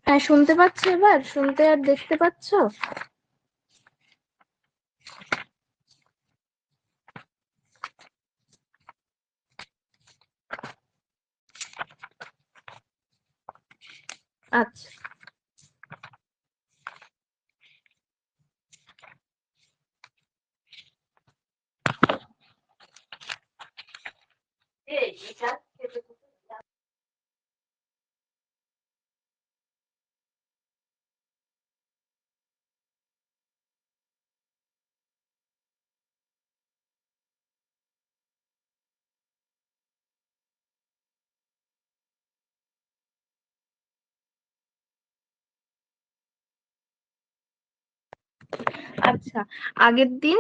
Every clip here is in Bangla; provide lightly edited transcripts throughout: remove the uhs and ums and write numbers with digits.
হ্যাঁ, শুনতে পাচ্ছ? এবার শুনতে আর দেখতে পাচ্ছ? আচ্ছা, আচ্ছা। আগের দিন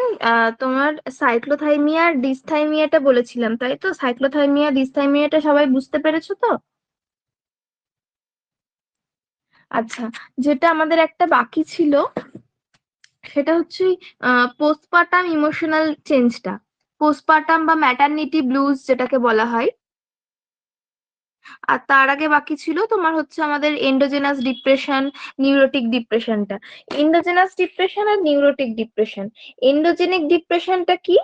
তোমার সাইক্লোথাইমিয়া আর ডিসথাইমিয়াটা বলেছিলাম, তাই তো? সাইক্লোথাইমিয়া ডিসথাইমিয়াটা সবাই বুঝতে পেরেছো তো? আচ্ছা, যেটা আমাদের একটা বাকি ছিল সেটা হচ্ছে পোস্টপার্টাম ইমোশনাল চেঞ্জটা। পোস্টপার্টাম বা ম্যাটারনিটি ব্লুজ যেটাকে বলা হয়। আর তার আগে বাকি ছিল তোমার হচ্ছে আমাদের এন্ডোজেনাস ডিপ্রেশন, নিউরোটিক ডিপ্রেশনটা। এন্ডোজেনাস ডিপ্রেশন আর নিউরোটিক ডিপ্রেশন। এন্ডোজেনিক ডিপ্রেশনটা কি?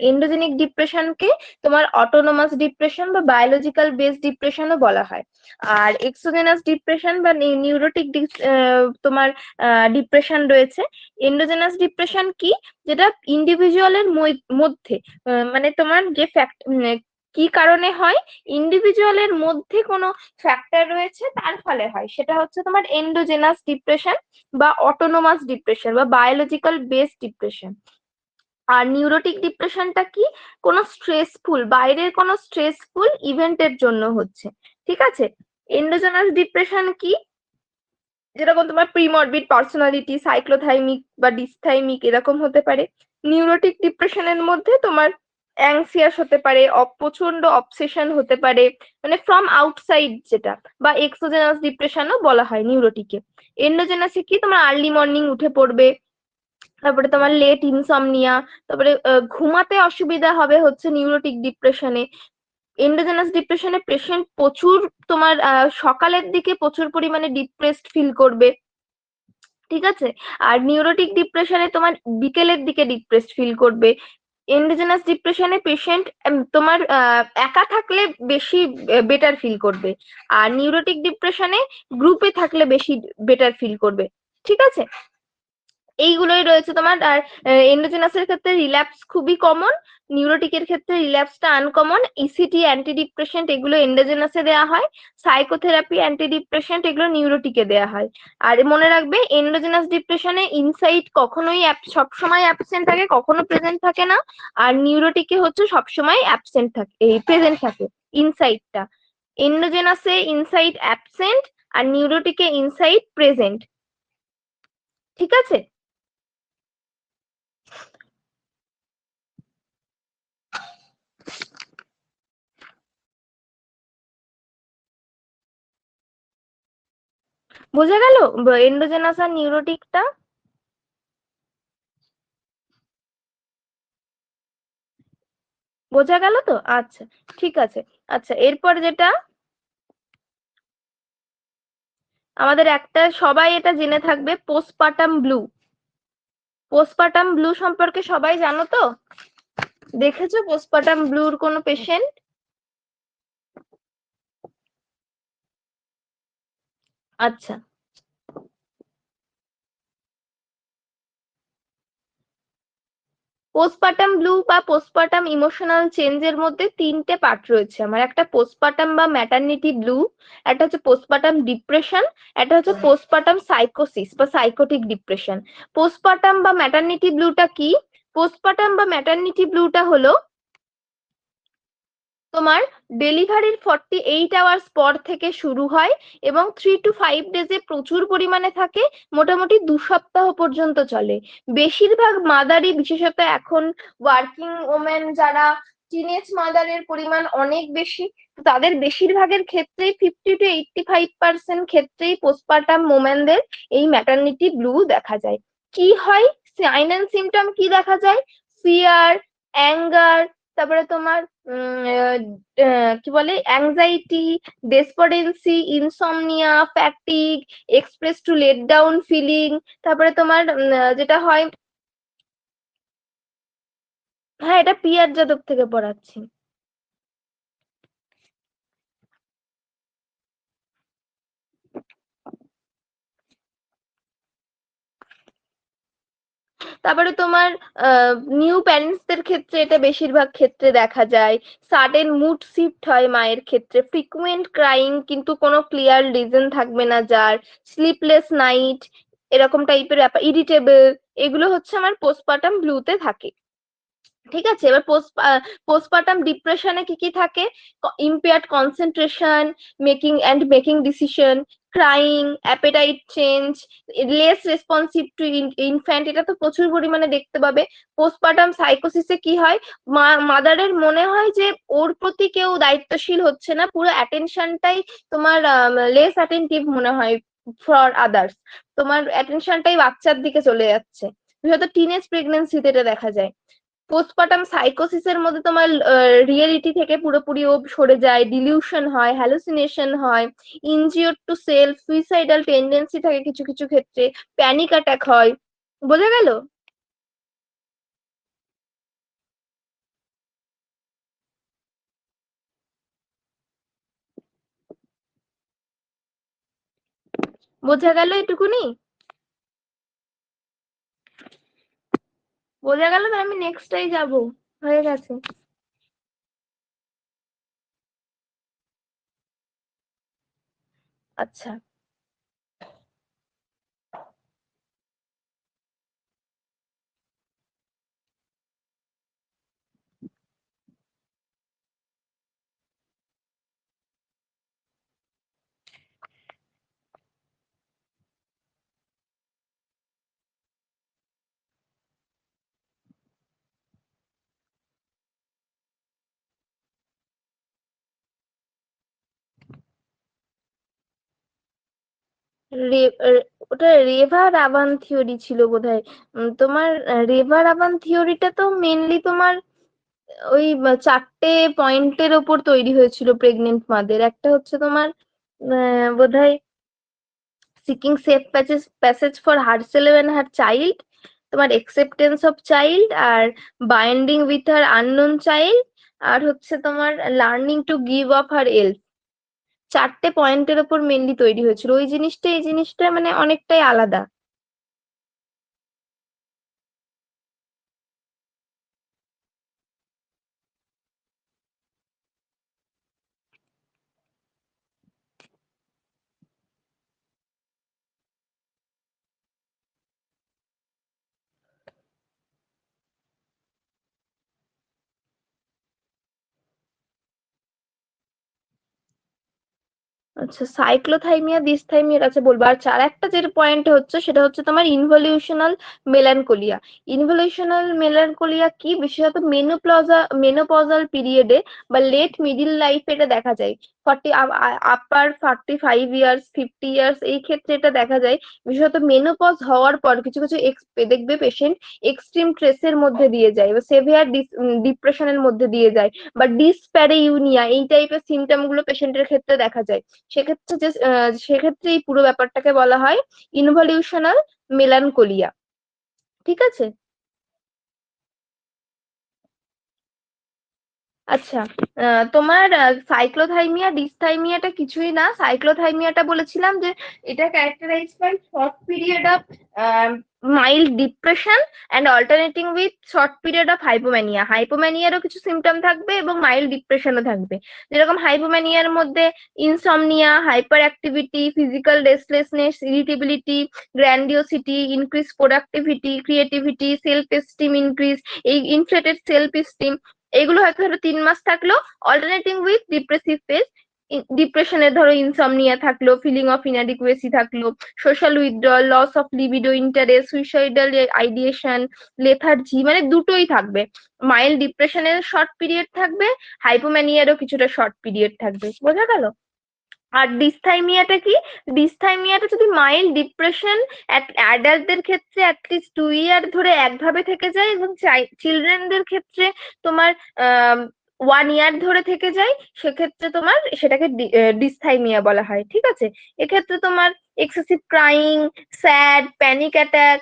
এন্ডোজেনিক ডিপ্রেশনকে তোমার অটোনোমাস ডিপ্রেশন বা বায়োলজিক্যাল বেস ডিপ্রেশনও বলা হয়। আর এক্সোজেনাস ডিপ্রেশন বা নিউরোটিক তোমার ডিপ্রেশন রয়েছে। এন্ডোজেনাস ডিপ্রেশন কি? যেটা ইন্ডিভিজুয়ালের মধ্যে মানে তোমার যে ফ্যাক্ট কি কারণে হয়, ইন্ডিভিজুয়ালের মধ্যে কোনো ফ্যাক্টর রয়েছে তার ফলে হয়, সেটা হচ্ছে তোমার এন্ডোজেনাস ডিপ্রেশন বা অটোনোমাস ডিপ্রেশন বা বায়োলজিক্যাল বেস ডিপ্রেশন। আর নিউরোটিক ডিপ্রেশনটা কি? কোনো স্ট্রেসফুল, বাইরের কোনো স্ট্রেসফুল ইভেন্টের জন্য হচ্ছে। ঠিক আছে? এন্ডোজেনাস ডিপ্রেশন কি? যেরকম তোমার প্রিমরবিড পার্সোনালিটি, সাইক্লোথাইমিক বা ডিসথাইমিক এরকম হতে পারে। নিউরোটিক ডিপ্রেশনের মধ্যে তোমার অ্যাংসিয়াস হতে পারে, প্রচন্ড অবসেশন হতে পারে, মানে ফ্রম আউটসাইড যেটা। বা এক্সোজেনাস ডিপ্রেশনও বলা হয় নিউরোটিকে। এন্ডোজেনাসে কি? তোমার আর্লি মর্নিং উঠে পড়বে, তারপরে তোমার লেট ইনসমনিয়া, তারপরে ঘুমাতে অসুবিধা হবে হচ্ছে নিউরোটিক ডিপ্রেশনে। এন্ডোজেনাস ডিপ্রেশনে পেশেন্ট প্রচুর তোমার সকালের দিকে প্রচুর পরিমাণে ডিপ্রেসড ফিল করবে। ঠিক আছে? আর নিউরোটিক ডিপ্রেশনে তোমার বিকেলের দিকে ডিপ্রেসড ফিল করবে। এন্ডোজেনাস ডিপ্রেশনে পেশেন্ট তোমার একা থাকলে বেশি বেটার ফিল করবে। আর নিউরোটিক ডিপ্রেশনে গ্রুপে থাকলে বেশি বেটার ফিল করবে। ঠিক আছে? এইগুলোই রয়েছে তোমার। আর এন্ডোজেনাসের ক্ষেত্রে রিল্যাপস খুবই কমন, নিউরোটিকের ক্ষেত্রে রিল্যাপসটা আনকমন। ইসিটি, অ্যান্টি ডিপ্রেশন এগুলো এন্ডোজেনাসে দেওয়া হয়। সাইকোথেরাপি, অ্যান্টি ডিপ্রেশন এগুলো নিউরোটিকে দেওয়া হয়। আর মনে রাখবে, এন্ডোজেনাস ডিপ্রেশনে ইনসাইট কখনোই সবসময় অ্যাবসেন্ট থাকে, কখনো প্রেজেন্ট থাকে না। আর নিউরোটিকে হচ্ছে সবসময় অ্যাবসেন্ট থাকে, এই প্রেজেন্ট থাকে ইনসাইটটা। এন্ডোজেনাসে ইনসাইট অ্যাবসেন্ট, আর নিউরোটিকে ইনসাইট প্রেজেন্ট। ঠিক আছে? বোঝা গেল এন্ডোজেনাস আর নিউরোটিকটা? বোঝা গেল তো? আচ্ছা, ঠিক আছে। আচ্ছা, এরপর যেটা আমাদের একটা, সবাই এটা জেনে থাকবে, পোস্টপার্টাম ব্লু। পোস্টপার্টাম ব্লু সম্পর্কে সবাই জানো তো? দেখেছো পোস্টপার্টাম ব্লুর কোনো পেশেন্ট? আচ্ছা, পোস্টপার্টাম ব্লু বা পোস্টপার্টাম ইমোশনাল চেঞ্জের মধ্যে তিনটে পার্ট রয়েছে আমার। একটা পোস্টপার্টাম বা ম্যাটারনিটি ব্লু, একটা হচ্ছে পোস্টপার্টাম ডিপ্রেশন, একটা হচ্ছে পোস্টপার্টাম সাইকোসিস বা সাইকোটিক ডিপ্রেশন। পোস্টপার্টাম বা ম্যাটারনিটি ব্লুটা কি? পোস্টপার্টাম বা ম্যাটারনিটি ব্লুটা হলো তোমার ডেলিভারির 48 আওয়ার্স পর থেকে শুরু হয় এবং 3 to 5 ডেজে প্রচুর পরিমাণে থাকে, মোটামুটি 2 সপ্তাহ পর্যন্ত চলে। বেশিরভাগ মাদারই, বিশেষত এখন ওয়ার্কিং ওমেন যারা, টিনেজ মাদারের পরিমাণ অনেক বেশি, তো তাদের বেশিরভাগের ক্ষেত্রেই 50 to 85% ক্ষেত্রেই পোস্টপার্টাম মোমেনদের এই ম্যাটারনিটি ব্লু দেখা যায়। কি হয়? সাইন অ্যান্ড সিমটম কি দেখা যায়? ফিয়ার, অ্যাঙ্গার, তারপরে তোমার কি বলে anxiety, despondency, insomnia, fatigue, express to let down feeling. তারপরে তোমার যেটা হয়, হ্যাঁ এটা পিয়ার যাদব থেকে পড়াচ্ছি। তারপরে তোমার নিউ প্যারেন্টসদের ক্ষেত্রে এটা বেশিরভাগ ক্ষেত্রে দেখা যায়। সাডেন মুড শিফট হয় মায়ের ক্ষেত্রে, ফ্রিকুয়েন্ট ক্রাইং কিন্তু কোনো ক্লিয়ার রিজন থাকবে না যার, স্লিপলেস নাইট, এরকম টাইপের ব্যাপার, ইরিটেবল, এগুলো হচ্ছে আমার পোস্টপার্টাম ব্লুতে থাকে। ঠিক আছে, এবার পোস্টপার্টাম ডিপ্রেশনে কি কি থাকে? Impaired concentration, making decision, crying, appetite change, less responsive to infant, এটা তো প্রচুর পরিমাণে দেখতে পাবে। পোস্টপার্টাম সাইকোসিসে কি হয়, মাদারের মনে হয় যে ওর প্রতি কেউ দায়িত্বশীল হচ্ছে না, পুরো অ্যাটেনশনটাই তোমার লেস অ্যাটেন্টিভ মনে হয় ফর আদার্স, তোমার অ্যাটেনশনটাই বাচ্চার দিকে চলে যাচ্ছে। বিশেষত টিনেজ প্রেগনেন্সিতে এটা দেখা যায়। পোস্টপার্টাম সাইকোসিসের মধ্যে তোমার রিয়েলিটি থেকে পুরোপুরি ও সরে যায়, ডিলিউশন হয়, হ্যালুসিনেশন হয়, injure to self, suicidal tendency থাকে কিছু কিছু ক্ষেত্রে, প্যানিক অ্যাটাক হয়। বোঝা গেল? বোঝা গেল এটুকুনি? বোঝা গেল তো, আমি নেক্সটটাই যাব। হয়ে গেছে। আচ্ছা। ওটা রেভা রাভান থিওরি ছিল বোধহয়। তোমার রেভা রাভান থিওরিটা তো মেনলি তোমার ওই চারটে পয়েন্টের ওপর তৈরি হয়েছিল প্রেগনেন্ট মাদের। একটা হচ্ছে তোমার বোধহয় seeking safe passage for herself and her child, তোমার একসেপ্টেন্স অফ চাইল্ড, আর binding with her unknown child, আর হচ্ছে তোমার learning to give up her else. চারটে পয়েন্টের ওপর মেনলি তৈরি হয়েছিল। ওই জিনিসটা এই জিনিসটা মানে অনেকটাই আলাদা। আচ্ছা, সাইক্লোথাইমিয়া ডিসথাইমিয়ার কাছে বলবো। আর চার একটা যে পয়েন্ট হচ্ছে সেটা হচ্ছে তোমার ইনভলিউশনাল মেলানকোলিয়া। ইনভলিউশনাল মেলানকোলিয়া কি, বিশেষত মেনোপজাল পিরিয়ডে বা লেট মিডিল লাইফে এটা দেখা যায়। আপার 45 ইয়ার্স, 50 ইয়ার্স, এই ক্ষেত্রে এটা দেখা যায়। বিশেষত মেনোপজ হওয়ার পর কিছু কিছু দেখবে পেশেন্ট এক্সট্রিম ট্রেসের মধ্যে দিয়ে যায় বা সেভিয়ার ডিপ্রেশনের মধ্যে দিয়ে যায়, বা ডিসপ্যারেইউনিয়া, এই টাইপের সিমটম গুলো পেশেন্টের ক্ষেত্রে দেখা যায়। সেক্ষেত্রে এই পুরো ব্যাপারটাকে বলা হয় ইনভলিউশনাল মেলানকোলিয়া। ঠিক আছে। আচ্ছা, তোমার সাইক্লোথাইমিয়া ডিসথাইমিয়াটা কিছুই না। সাইক্লোথাইমিয়াটা বলেছিলাম যে এটা characterise by short period of mild depression and alternating with short period of hypomania. হাইপোম্যানিয়ারও কিছু সিমটম থাকবে এবং মাইল্ড ডিপ্রেশনও থাকবে। যেরকম হাইপোম্যানিয়ার মধ্যে insomnia, hyper activity, physical restlessness, irritability, grandiosity, increase productivity, creativity, self esteem increase, এই ইনফ্লেটেড সেলফ এস্টিম, এগুলো হয়তো ধরো 3 মাস থাকলো। অল্টারনেটিং উইথ ডিপ্রেসিভ ফেজ, ডিপ্রেশনের ধরো ইনসমনিয়া থাকলো, ফিলিং অফ ইনঅ্যাডিকুয়েসি থাকলো, social withdrawal, loss of libido, interest, suicidal ideation, lethargy, মানে দুটোই থাকবে। মাইল্ড ডিপ্রেশনের শর্ট পিরিয়ড থাকবে, হাইপোম্যানিয়ারও কিছুটা শর্ট পিরিয়ড থাকবে। বোঝা গেল? আর ডিসথাইমিয়াটা কি? ডিসথাইমিয়াটা যদি মাইল্ড ডিপ্রেশন অ্যাডাল্টদের ক্ষেত্রে অ্যাটলিস্ট 2 ইয়ার ধরে একভাবে থেকে যায়, এবং চিলড্রেনদের ক্ষেত্রে তোমার 1 ইয়ার ধরে থেকে যায়, সেক্ষেত্রে তোমার সেটাকে ডিসথাইমিয়া বলা হয়। ঠিক আছে? এক্ষেত্রে তোমার excessive crying, sad, panic attack,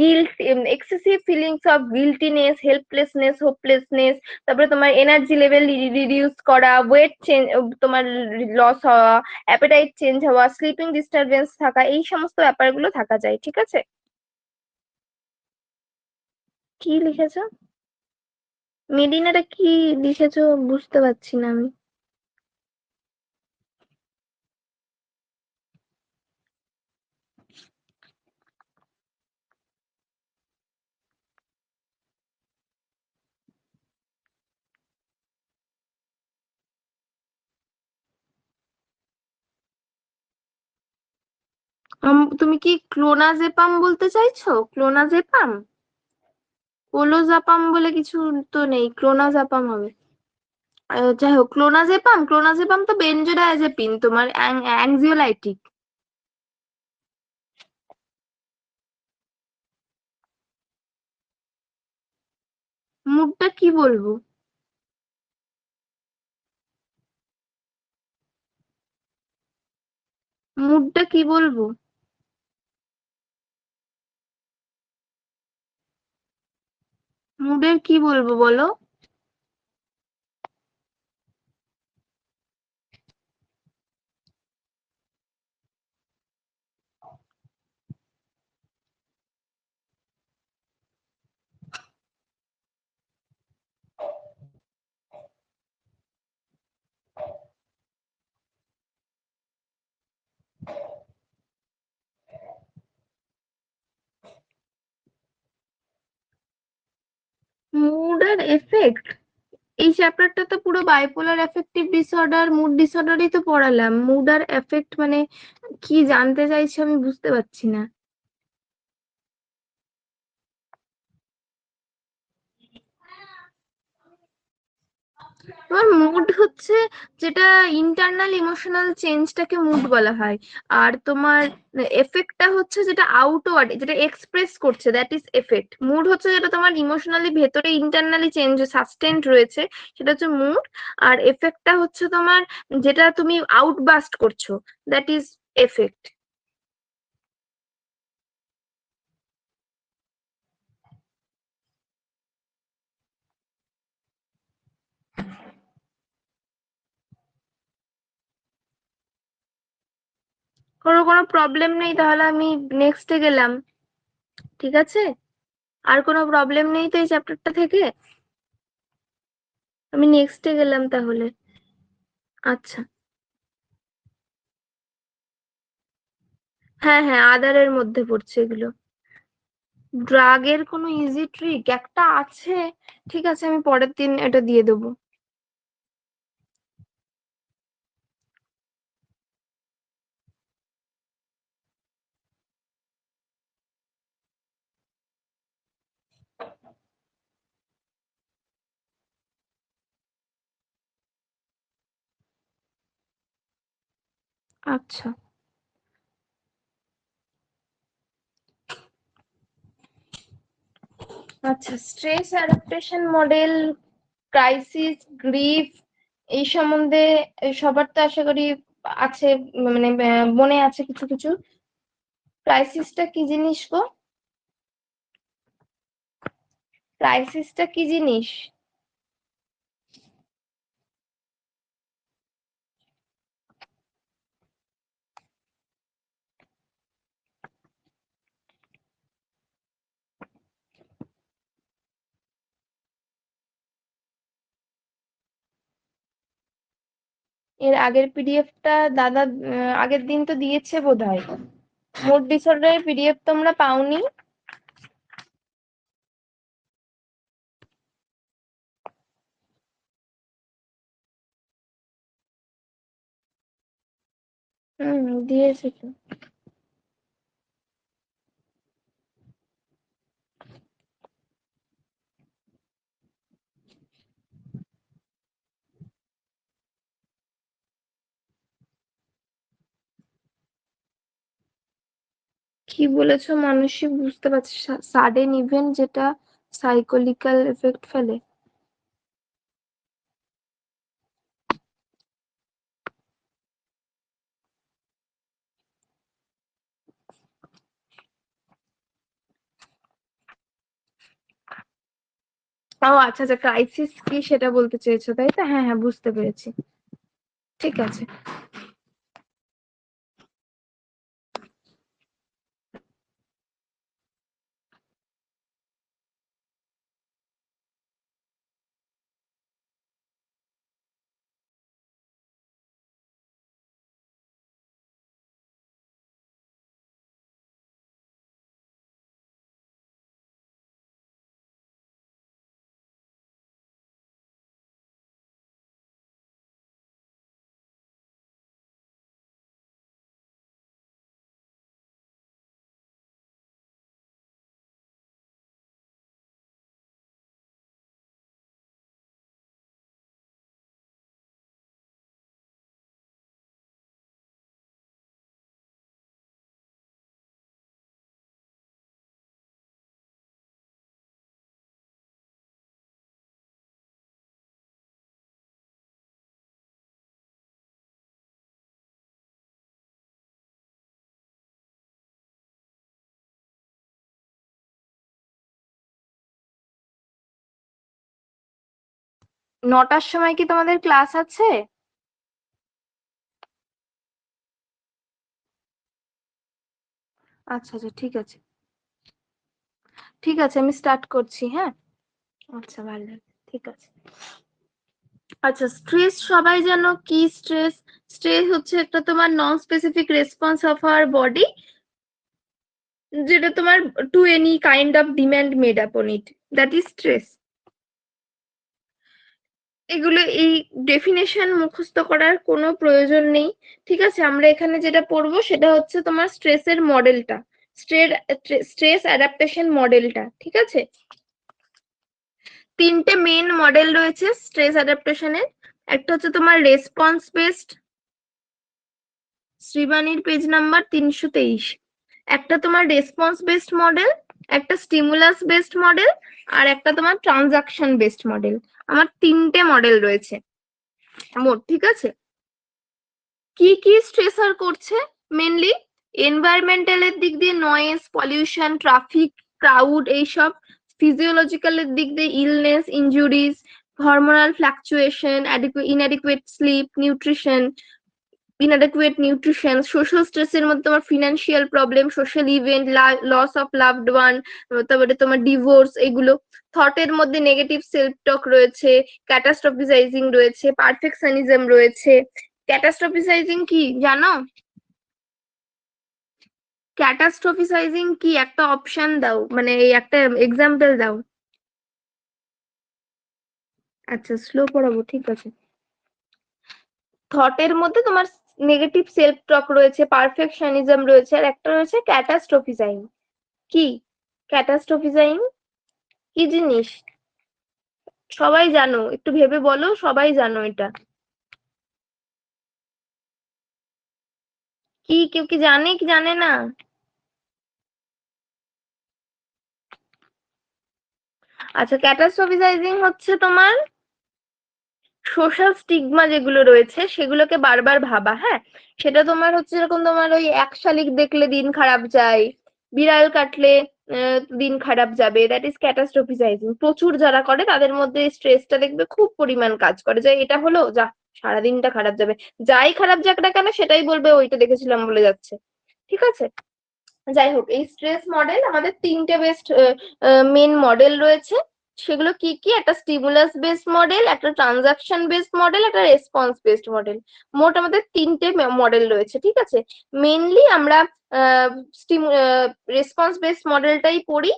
guilt, excessive feelings of guiltiness, helplessness, hopelessness, তারপরে তোমার এনার্জি লেভেল রিডিউস করা, ওয়েট চেঞ্জ, তোমার লস হওয়া, অ্যাপেটাইট চেঞ্জ হওয়া, স্লিপিং ডিস্টারবেন্স থাকা, এই সমস্ত ব্যাপারগুলো থাকা যায়। ঠিক আছে? কি লিখেছো? মেডিনাটা কি লিখেছো বুঝতে পারছি না আমি। তুমি কি ক্লোনাজেপাম বলতে চাইছো? ক্লোনাজেপাম, কোলোজাপাম বলে কিছু তো নেই, ক্লোনাজাপাম হবে। যাই হোক, ক্লোনাজেপাম, ক্লোনাজেপাম তো বেনজোডায়াজেপিন, তোমার অ্যাংজিওলাইটিক। মুডটা কি বলবো? মুডটা কি বলবো? মুডের কি বলবো বলো? মুড আর এফেক্ট, এই চ্যাপ্টারটা তো পুরো বাইপোলার এফেক্টিভ ডিসঅর্ডার, মুড ডিসঅর্ডারই তো পড়ালাম। মুড আর এফেক্ট মানে কি জানতে চাইছো আমি বুঝতে পারছি না। তোমার মুড হচ্ছে যেটা ইন্টারনাল ইমোশনাল চেঞ্জটাকে মুড বলা হয়। আর তোমার এফেক্টটা হচ্ছে যেটা আউটওয়ার্ড, যেটা এক্সপ্রেস করছে, দ্যাট ইজ এফেক্ট। মুড হচ্ছে যেটা তোমার ইমোশনালি ভেতরে ইন্টারনালি চেঞ্জ সাস্টেন্ড রয়েছে, সেটা হচ্ছে মুড। আর এফেক্টটা হচ্ছে তোমার যেটা তুমি আউটবাস্ট করছো, দ্যাট ইজ এফেক্ট। কোনো প্রবলেম নেই, তাহলে আমি নেক্সটে গেলাম। ঠিক আছে? আর কোনো প্রবলেম নেই তো এই চ্যাপ্টারটা থেকে? আমি নেক্সটে গেলাম তাহলে। আচ্ছা। হ্যাঁ হ্যাঁ, আদারের মধ্যে পড়ছে এগুলো। ড্রাগের কোনো ইজি ট্রিক একটা আছে, ঠিক আছে আমি পরের দিন এটা দিয়ে দেবো। আচ্ছা। আচ্ছা, stress adaptation model, crisis, grief, এই সম্বন্ধে সবার তো আশা করি আছে, মানে মনে আছে কিছু কিছু। ক্রাইসিসটা কি জিনিস গো? ক্রাইসিসটা কি জিনিস? এর আগের পিডিএফটা দাদা আগের দিন তো দিয়েছে বোধহয়। মুড ডিসঅর্ডারের পিডিএফ তোমরা পাওনি? দিয়েছে তো। কি বলেছো মানসী, বুঝতে পারছি। সাডেন ইভেন্ট যেটা সাইকোলিক্যাল এফেক্ট ফেলে। ও আচ্ছা আচ্ছা, ক্রাইসিস কি সেটা বলতে চেয়েছো তাই তো? হ্যাঁ হ্যাঁ, বুঝতে পেরেছি। ঠিক আছে। নটার সময় কি তোমাদের ক্লাস আছে? আচ্ছা আচ্ছা, ঠিক আছে। ঠিক আছে, আমি স্টার্ট করছি, হ্যাঁ। আচ্ছা, ভালো। ঠিক আছে। আচ্ছা, স্ট্রেস সবাই জানো কি স্ট্রেস? স্ট্রেস হচ্ছে একটা তোমার non specific response of our body, যেটা তোমার to any kind of demand made আপন ইট, দ্যাট ইজ স্ট্রেস। এগুলো, এই ডেফিনেশন মুখস্থ করার কোনো প্রয়োজন নেই। ঠিক আছে, আমরা এখানে যেটা পড়বো সেটা হচ্ছে তোমার স্ট্রেসের মডেলটা, স্ট্রেস অ্যাডাপ্টেশন মডেলটা। ঠিক আছে, তিনটে মেন মডেল রয়েছে স্ট্রেস অ্যাডাপ্টেশনের। একটা হচ্ছে তোমার রেসপন্স বেসড, শ্রীবাণীর পেজ নাম্বার 323। একটা তোমার রেসপন্স বেসড মডেল, একটা স্টিমুলাস বেসড মডেল, আর একটা তোমার ট্রানজাকশন বেসড মডেল। আমার তিনটে মডেল রয়েছে মোট। ঠিক আছে, কি কি স্ট্রেসার করছে মেনলি? এনভায়রনমেন্টালের দিক দিয়ে নয়েজ, পলিউশন, ট্রাফিক, ক্রাউড, এইসব। ফিজিওলজিক্যালের দিক দিয়ে illness, injuries, hormonal fluctuation, inadequate sleep, nutrition, inadequate nutrition. Social স্ট্রেসের মধ্যে তোমার financial problem, social event, loss of loved one, তারপরে তোমার ডিভোর্স, এগুলো। থটের মধ্যে নেগেটিভ সেলফ টক রয়েছে, ক্যাটাস্ট্রফিসাইজিং রয়েছে, পারফেকশনিজম রয়েছে। ক্যাটাস্ট্রফিসাইজিং কি জানো? ক্যাটাস্ট্রফিসাইজিং কি, একটা অপশন দাও, মানে এই একটা এক্সাম্পল দাও। আচ্ছা, স্লো পড়াবো, ঠিক আছে। থটের মধ্যে তোমার নেগেটিভ সেলফ টক রয়েছে, পারফেকশনিজম রয়েছে, আর একটা রয়েছে ক্যাটাস্ট্রফিসাইং। কি ক্যাটাস্ট্রফিসাইং কি জিনিস? সবাই জানো, একটু ভেবে বলো, সবাই জানো এটা কি? কেউ কি জানে কি জানে না? আচ্ছা, ক্যাটাস্ট্রফিসাইজিং হচ্ছে তোমার সোশ্যাল স্টিগমা যেগুলো রয়েছে সেগুলোকে বারবার ভাবা। হ্যাঁ, সেটা তোমার হচ্ছে যেরকম তোমার ওই এক শালিক দেখলে দিন খারাপ যায়, বিড়াল কাটলে দিন খারাপ যাবে, দ্যাট ইজ ক্যাটাস্ট্রফিসাইজিং। প্রচুর যারা করে তাদের মধ্যে স্ট্রেসটা দেখবে খুব পরিমাণ কাজ করে, যে এটা হলো যা, সারাদিনটা খারাপ যাবে। যাই খারাপ যাক না কেন সেটাই বলবে ওইটা দেখেছিলাম বলে যাচ্ছে। ঠিক আছে, যাই হোক, এই স্ট্রেস মডেল আমাদের তিনটে বেস্ট মেন মডেল রয়েছে। সেগুলো কি কি? একটা স্টিমুলাস বেসড মডেল, একটা ট্রানজাকশন বেসড মডেল, একটা রেসপন্স বেসড মডেল। মোট আমাদের তিনটে মডেল রয়েছে। ঠিক আছে, মেনলি আমরা রেসপন্স বেসড মডেলটাই পড়ি,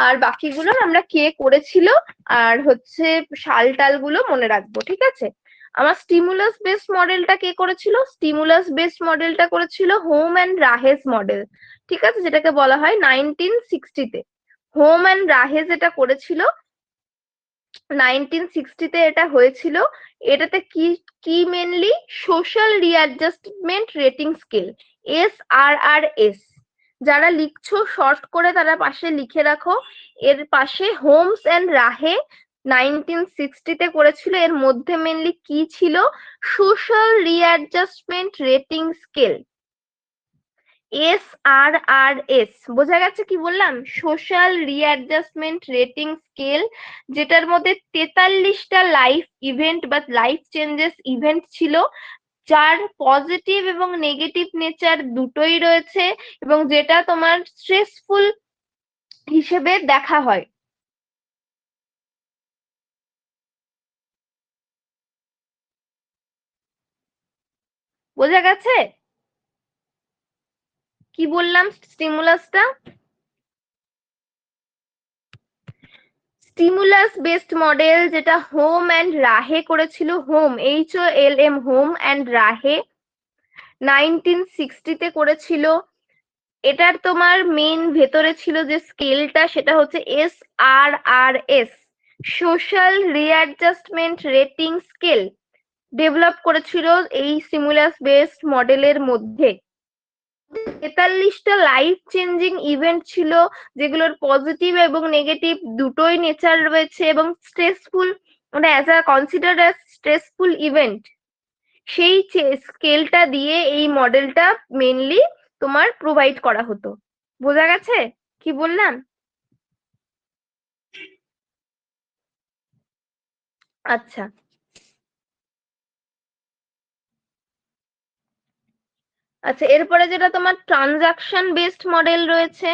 আর বাকিগুলো আমরা কে করেছিল আর হচ্ছে সাল টাল গুলো মনে রাখবো। ঠিক আছে, আমার স্টিমুলাস বেসড মডেলটা কে করেছিল? স্টিমুলাস বেসড মডেলটা করেছিল হোম অ্যান্ড রাহেস মডেল। ঠিক আছে, যেটাকে বলা হয় 1960-তে। হোম অ্যান্ড রাহেস এটা করেছিল 1960-তে, এটা হয়েছিল। এটাতে কি কি mainly social readjustment rating scale, SRRS। যারা লিখছো শর্ট করে তারা পাশে লিখে রাখো। এর পাশে হোমস এন্ড রাহে 1960-তে করেছিল। এর মধ্যে মেনলি কি ছিল? Social readjustment rating scale, SRRS। বোঝা গেছে কি বললাম? সোশ্যাল রিঅ্যাডজাস্টমেন্ট রেটিং স্কেল, যেটার মধ্যে 43টা লাইফ ইভেন্ট বা লাইফ চেঞ্জেস ইভেন্ট ছিল, যার পজিটিভ এবং নেগেটিভ নেচার দুটোই রয়েছে, এবং যেটা তোমার স্ট্রেসফুল হিসেবে দেখা হয়। বোঝা গেছে কি বললাম? স্টিমুলাসটা, স্টিমুলাস বেসড মডেল যেটা হোম অ্যান্ড রাহে করেছিল, HOLM, হোম অ্যান্ড রাহে 1960-তে করেছিল। এটার তোমার মেন ভেতরে ছিল যে স্কেলটা, সেটা হচ্ছে SRRS, social readjustment rating scale, develop করেছিল এই স্টিমুলাস বেসড মডেলের মধ্যে। 43টা লাইফ চেঞ্জিং ইভেন্ট ছিল, যেগুলোর পজিটিভ এবং নেগেটিভ দুটোই নেচার রয়েছে, এবং স্ট্রেসফুল, মানে as a considered as stressful event. সেই স্কেলটা দিয়ে এই মডেলটা মেনলি তোমার প্রোভাইড করা হতো। বোঝা গেছে কি বললাম? আচ্ছা, আচ্ছা, এরপরে যেটা তোমার ট্রানজাকশন বেসড মডেল রয়েছে,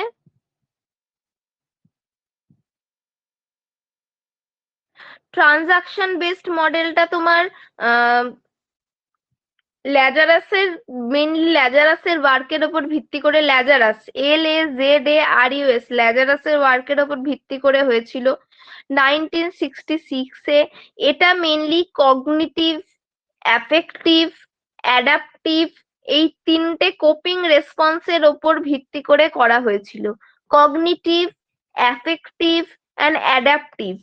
ট্রানজাকশন বেসড মডেলটা তোমার ল্যাজারাসের, মেইনলি ল্যাজারাসের ওয়ার্কের উপর ভিত্তি করে, ল্যাজারাস, LAZARUS, ল্যাজারাসের ওয়ার্কের উপর ভিত্তি করে হয়েছিল 1966-এ। এটা মেইনলি কগনিটিভ, অ্যাফেক্টিভ, অ্যাডাপটিভ, এই তিনটে কোপিং রেসপন্সের ওপর ভিত্তি করে করা হয়েছিল। Cognitive, affective and adaptive.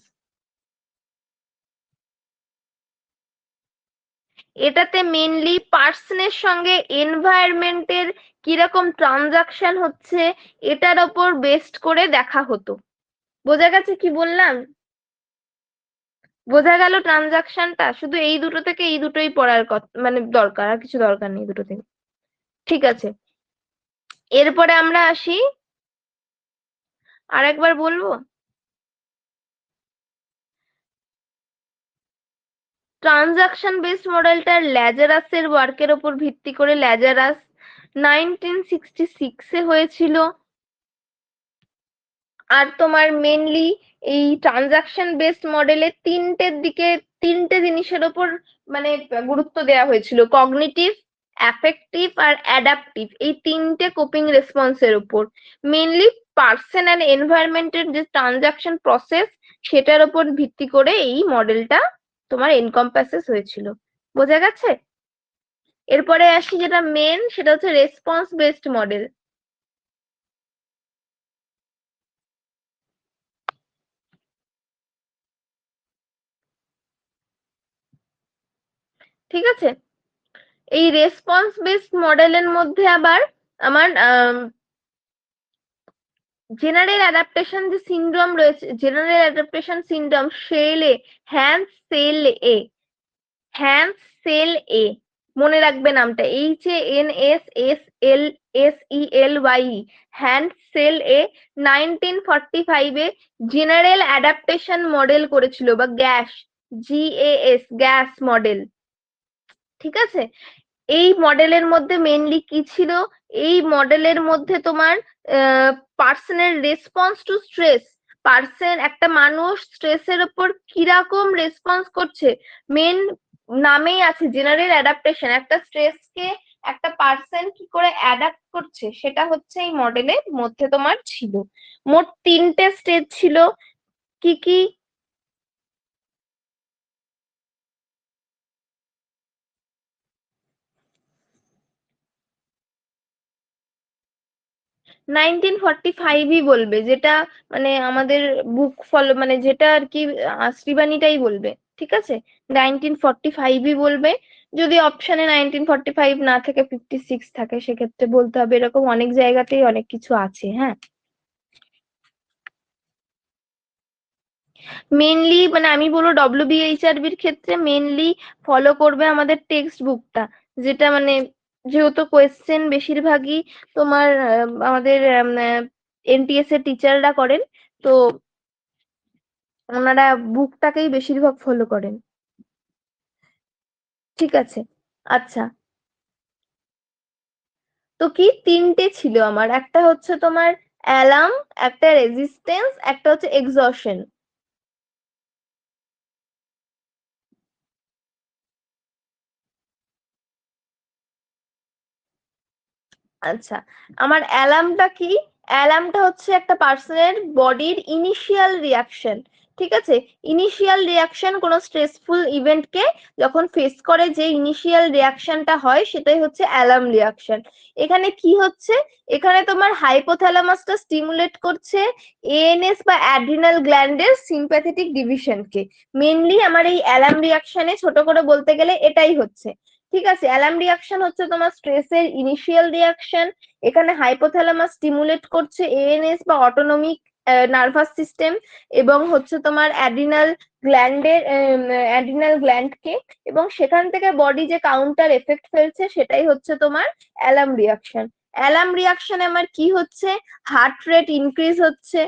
এটাতে মেনলি পার্সনের সঙ্গে এনভায়রনমেন্টের কিরকম ট্রানজাকশন হচ্ছে এটার ওপর বেস্ট করে দেখা হতো। বোঝা গেছে কি বললাম? বোঝা গেল ট্রানজাকশনটা? শুধু এই দুটো থেকে এই দুটোই পড়ার কথা, মানে দরকার, আর কিছু দরকার নেই দুটো থেকে। ঠিক আছে, এরপরে আমরা আসি, আর একবার বলবো, ট্রানজাকশন বেসড মডেলটা ল্যাজারাসের ওয়ার্কের ওপর ভিত্তি করে, ল্যাজারাস 1966-এ হয়েছিল। আর তোমার মেনলি এই ট্রানজাকশন বেসড মডেলে তিনটে জিনিসের ওপর মানে গুরুত্ব দেওয়া হয়েছিল: কগনিটিভ, অ্যাফেক্টিভ আর অ্যাডাপটিভ, এই তিনটে কোপিং রেসপন্সের উপর। মেনলি পার্সন অ্যান্ড এনভায়রনমেন্টের যে ট্রানজাকশন প্রসেস, সেটার উপর ভিত্তি করে এই মডেলটা তোমার এনকম্পাসেস হয়েছিল। বোঝা গেছে? এরপরে আসি যেটা মেন, সেটা হচ্ছে রেসপন্স বেসড মডেল। ঠিক আছে, এই রেসপন্স বেসড মডেলের মধ্যে আবার আমার জেনারেল অ্যাডাপ্টেশন যে সিনড্রোম রয়েছে, general adaptation syndrome, Hans Selye, Hans Selye, মনে রাখবে নামটা, HANSSELY, হ্যান্স সেল এ 1945-এ জেনারেল অ্যাডাপ্টেশন মডেল করেছিল, বা গ্যাস মডেল। ঠিক আছে, এই মডেলের মধ্যে মেনলি কি ছিল? এই মডেলের মধ্যে তোমার পার্সনের রেসপন্স টু স্ট্রেস, একটা মানুষ স্ট্রেসের উপর কিরকম রেসপন্স করছে, মেন নামেই আছে জেনারেল অ্যাডাপ্টেশন, একটা স্ট্রেসকে একটা পার্সন কি করে অ্যাডাপ্ট করছে সেটা হচ্ছে এই মডেলের মধ্যে তোমার ছিল। মোট তিনটে স্টেজ ছিল, কি কি? 1945-ই বলবে, যেটা মানে আমাদের বুক ফলো, মানে যেটা আর কি শ্রীবাণীটাই বলবে। ঠিক আছে, 1945-ই বলবে। যদি অপশনে 1945 না থেকে 56 থাকে সেক্ষেত্রে বলতে হবে। এরকম অনেক জায়গাতেই অনেক কিছু আছে। হ্যাঁ, মেনলি মানে আমি বলবো WBHRB এর ক্ষেত্রে মেনলি ফলো করবে আমাদের টেক্সট বুকটা, যেটা মানে যেহেতু কোয়েশ্চেন বেশিরভাগই তোমার আমাদের NTS এর টিচাররা করেন, তো ওনারা বুকটাকেই বেশিরভাগ ফলো করেন। ঠিক আছে, আচ্ছা। তো কি তিনটে ছিল আমার, একটা হচ্ছে তোমার অ্যালার্ম, একটা রেজিস্ট্যান্স, একটা হচ্ছে এক্সশন। আচ্ছা, আমার অ্যালার্মটা কি? অ্যালার্মটা হচ্ছে একটা পার্সনের বডির ইনিশিয়াল রিয়াকশন। ঠিক আছে, ইনিশিয়াল রিয়াকশন কোনো স্ট্রেসফুল ইভেন্টকে যখন ফেস করে যে ইনিশিয়াল রিয়াকশনটা হয় সেটাই হচ্ছে অ্যালার্ম রিয়াকশন। এখানে কি হচ্ছে, এখানে তোমার হাইপোথ্যালামাসটা স্টিমুলেট করছে ANS বা অ্যাড্রিনাল গ্ল্যান্ডের সিম্প্যাথেটিক ডিভিশনকে। মেনলি আমার এই অ্যালার্ম রিয়াকশনে ছোট করে বলতে গেলে এটাই হচ্ছে। ঠিক আছে, অ্যালার্ম রিয়াকশন হচ্ছে তোমার স্ট্রেসের ইনিশিয়াল রিয়াকশন। এখানে হাইপোথ্যালামাস স্টিমুলেট করছে ANS বা অটোনমিক নার্ভাস সিস্টেম, এবং হচ্ছে তোমার অ্যাড্রিনাল গ্ল্যান্ডকে, এবং সেখান থেকে বডি যে কাউন্টার এফেক্ট ফেলছে সেটাই হচ্ছে তোমার অ্যালার্ম রিয়াকশন। অ্যালার্ম রিয়াকশন আমার কি হচ্ছে, হার্ট রেট ইনক্রিজ হচ্ছে।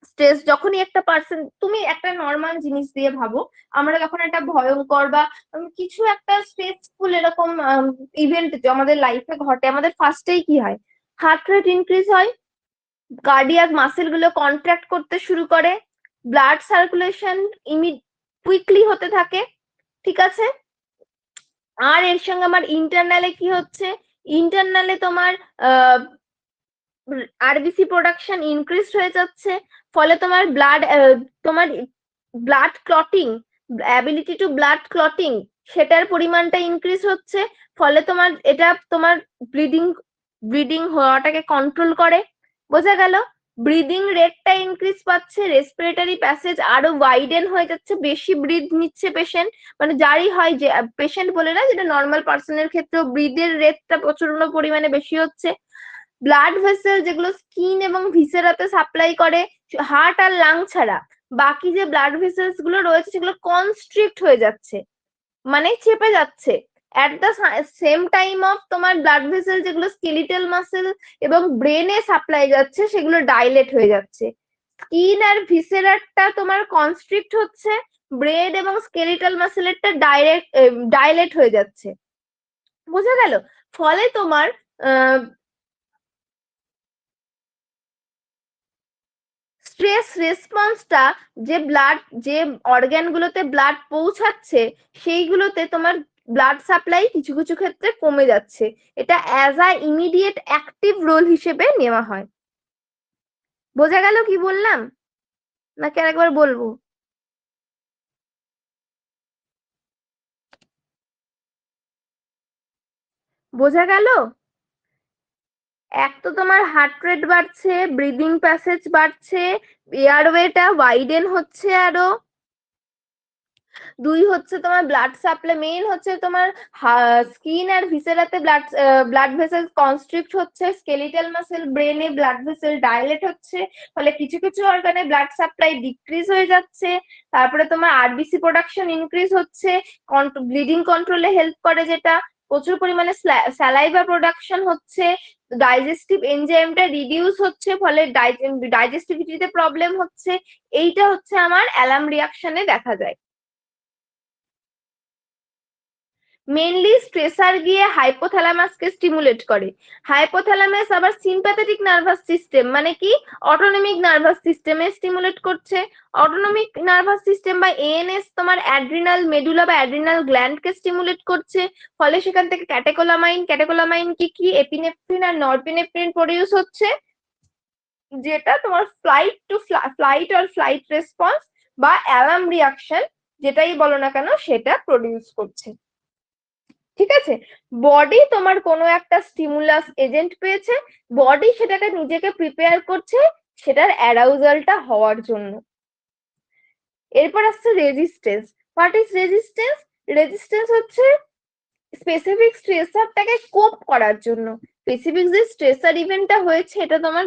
স্ট্রেস যখনই একটা পার্সন, তুমি একটা নর্মাল জিনিস দিয়ে ভাবো, আমরা যখন একটা ভয়ঙ্কর বা কিছু একটা স্ট্রেসফুল এরকম ইভেন্ট আমাদের লাইফে ঘটে, আমাদের ফার্স্টেই কি হয়, হার্ট রেট ইনক্রিজ হয়, কার্ডিয়াক মাসেল গুলো কন্ট্রাক্ট করতে শুরু করে, ব্লাড সার্কুলেশন কুইকলি হতে থাকে। ঠিক আছে, আর এর সঙ্গে আমার ইন্টারনালে কি হচ্ছে, ইন্টারনালে তোমার RBC প্রোডাকশন ইনক্রিজ হয়ে যাচ্ছে, ফলে তোমার blood clotting, ability to blood clotting, সেটার পরিমাণটা ইনক্রিজ হচ্ছে, ফলে তোমার এটা তোমার ব্লিডিং ব্লিডিং হওয়াটাকে কন্ট্রোল করে। বোঝা গেল? ব্রিদিং রেটটা ইনক্রিজ পাচ্ছে, রেসপিরেটরি প্যাসেজ আরো ওয়াইডেন হয়ে যাচ্ছে, বেশি ব্রিথ নিচ্ছে পেশেন্ট, মানে যারই হয়, যে পেশেন্ট বলে না, যেটা নর্মাল পার্সনের ক্ষেত্রেও ব্রিথের রেটটা প্রচন্ড পরিমাণে বেশি হচ্ছে। ব্লাড ভেসেল যেগুলো স্কিন এবং ভিসেরাতে সাপ্লাই করে, হার্ট আর লাং ছাড়া বাকি যে ব্লাড ভেসেলস গুলো রয়েছে সেগুলো কনস্ট্রিক্ট হয়ে যাচ্ছে, মানে চেপে যাচ্ছে। At the same time of তোমার ব্লাড ভেসেল যেগুলো স্কেলিটাল মাসেল এবং ব্রেনে সাপ্লাই যাচ্ছে সেগুলো ডাইলেট হয়ে যাচ্ছে। স্কিন আর ভিসেরারটা তোমার কনস্ট্রিক্ট হচ্ছে, ব্রেন এবং স্কেলিটাল মাসেলেরটা ডাইলেট হয়ে যাচ্ছে। বোঝা গেল? ফলে তোমার স্ট্রেস রেসপন্সটা, যে অর্গান গুলোতে ব্লাড পৌঁছাচ্ছে সেইগুলোতে তোমার ব্লাড সাপ্লাই কিছু কিছু ক্ষেত্রে কমে যাচ্ছে। এটা as a immediate active role হিসেবে নেওয়া হয়। বোঝা গেল কি বললাম, নাকি আরেকবার বলবো? বোঝা গেল? এক তো তোমার হার্ট রেট বাড়ছে, ব্রিদিং প্যাসেজ বাড়ছে, এয়ারওয়েটা ওয়াইডেন হচ্ছে আরো। দুই হচ্ছে তোমার ব্লাড সাপ্লাই, মেইন হচ্ছে তোমার স্কিন আর ভিসেরাতে ব্লাড ভেসেল কনস্ট্রিক্ট হচ্ছে, স্কেলিটাল মাসেল ব্রেনে ব্লাড ভেসেল ডাইলেট হচ্ছে, ফলে কিছু কিছু অর্গানে ব্লাড সাপ্লাই ডিক্রিজ হয়ে যাচ্ছে। তারপরে তোমার RBC প্রোডাকশন ইনক্রিজ হচ্ছে, ব্লিডিং কন্ট্রোলে হেল্প করে, যেটা প্রচুর পরিমাণে স্যালাইভা প্রোডাকশন হচ্ছে, ডাইজেস্টিভ এনজাইমটা রিডিউস হচ্ছে, ফলে ডাইজেস্টিভিটিতে প্রবলেম হচ্ছে। এইটা হচ্ছে আমার অ্যালার্ম রিয়াকশনে দেখা যায়। মেনলি স্ট্রেসার গিয়ে হাইপোথ্যালামাসকে স্টিমুলেট করে, হাইপোথ্যালামাস আবার সিম্প্যাথেটিক নার্ভাস সিস্টেম মানে কি অটোনমিক নার্ভাস সিস্টেমে স্টিমুলেট করছে। অটোনমিক নার্ভাস সিস্টেম বা ANS তোমার অ্যাড্রিনাল মেডুলা বা অ্যাড্রিনাল গ্ল্যান্ডকে স্টিমুলেট করছে, ফলে সেখান থেকে ক্যাটেকোলামাইন কি এপিনেফ্রিন আর নরপিনেফ্রিন প্রডিউস হচ্ছে, যেটা তোমার ফ্লাইট রেসপন্স বা অ্যালার্ম রিয়াকশন যেটাই বলো না কেন সেটা প্রডিউস করছে। ঠিক আছে, বডি তোমার কোনো একটা স্টিমুলাস এজেন্ট পেয়েছে, বডি সেটাকে নিজেকে প্রিপেয়ার করছে সেটার অ্যারাউজালটা হওয়ার জন্য। এরপর আসছে resistance. What is resistance? Resistance হচ্ছে স্পেসিফিক স্ট্রেসারটাকে কোপ করার জন্য। স্পেসিফিক যে স্ট্রেসার ইভেন্টটা হয়েছে এটা তোমার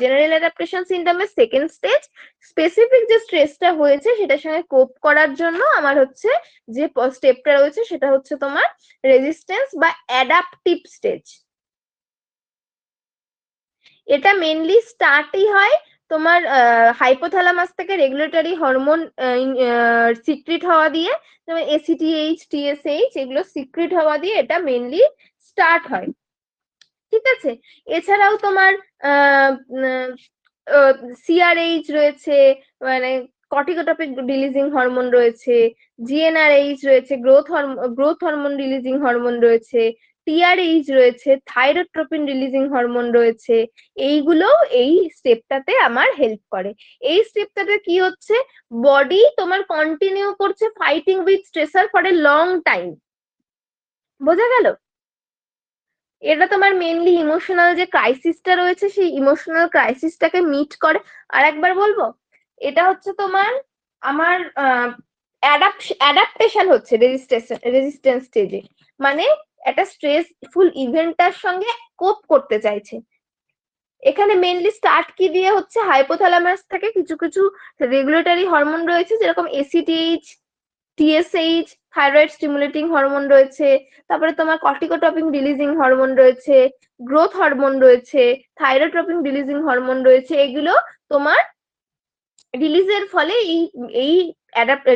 জেনারেল অ্যাডাপ্টেশন সিনড্রোমের সেকেন্ড স্টেজ। স্পেসিফিক যে স্ট্রেসটা হয়েছে সেটার সঙ্গে কোপ করার জন্য আমার হচ্ছে যে স্টেপটা রয়েছে সেটা হচ্ছে তোমার রেজিস্ট্যান্স বা অ্যাডাপটিভ স্টেজ। এটা মেনলি স্টার্টই হয় তোমার হাইপোথ্যালামাস থেকে রেগুলেটরি হরমোন সিক্রিট হওয়া দিয়ে, যেমন এসিটিএইচ টিএসএইচ এগুলো সিক্রিট হওয়া দিয়ে এটা মেনলি স্টার্ট হয়। ঠিক আছে, এছাড়াও তোমার সিআরএইচ রয়েছে, মানে কর্টিকোট্রপিক রিলিজিং হরমোন রয়েছে, জিএনআরএইচ রয়েছে, গ্রোথ হরমোন রিলিজিং হরমোন রয়েছে, টিআরএইচ রয়েছে, থাইরোট্রপিন রিলিজিং হরমোন রয়েছে। এইগুলো এই স্টেপটাতে আমার হেল্প করে। এই স্টেপটাতে কি হচ্ছে, বডি তোমার কন্টিনিউ করছে fighting with Strasser for a long time. বোঝা গেল? এটা তোমার মেনলি ইমোশনাল যে ক্রাইসিসটা রয়েছে সেই ইমোশনাল ক্রাইসিসটাকে মিট করে। আর একবার বলবো, এটা হচ্ছে তোমার আমার অ্যাডাপ্টেশন হচ্ছে রেজিস্ট্যান্স স্টেজে, মানে একটা স্ট্রেসফুল ইভেন্টটার সঙ্গে কোপ করতে চাইছে। এখানে মেনলি স্টার্ট কি দিয়ে হচ্ছে, হাইপোথ্যালামাস থেকে কিছু কিছু রেগুলেটরি হরমোন রয়েছে যেরকম ACTH TSH thyroid stimulating hormone রয়েছে, তারপরে তোমার কর্টিকোট্রপিন রিলিজিং হরমোন রয়েছে, গ্রোথ হরমোন রয়েছে, থাইরোট্রপিন রিলিজিং হরমোন রয়েছে। এগুলো তোমার রিলিজের ফলে এই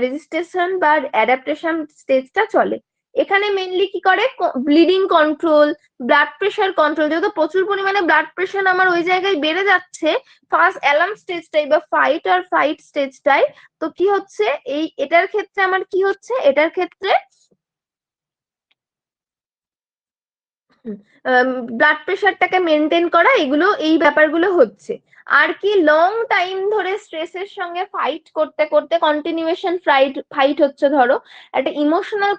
রেজিস্ট্রেশন বা অ্যাডাপ্টেশন স্টেজটা চলে। এখানে মেনলি কি করে, bleeding control, blood pressure control, যেহেতু প্রচুর পরিমাণে ব্লাড প্রেশার আমার ওই জায়গায় বেড়ে যাচ্ছে ফার্স্ট অ্যালার্ম স্টেজটাই বা ফাইট স্টেজটাই, তো কি হচ্ছে এটার ক্ষেত্রে আমার কি হচ্ছে, এটার ক্ষেত্রে ব্লাড প্রেশারটাকে মেনটেন করা, এগুলো এই ব্যাপারগুলো হচ্ছে। আর কি লং টাইম ধরে স্ট্রেসের সঙ্গে ফাইট করতে করতে কন্টিনিউয়েশন ফাইট হচ্ছে, ধরো একটা ইমোশনাল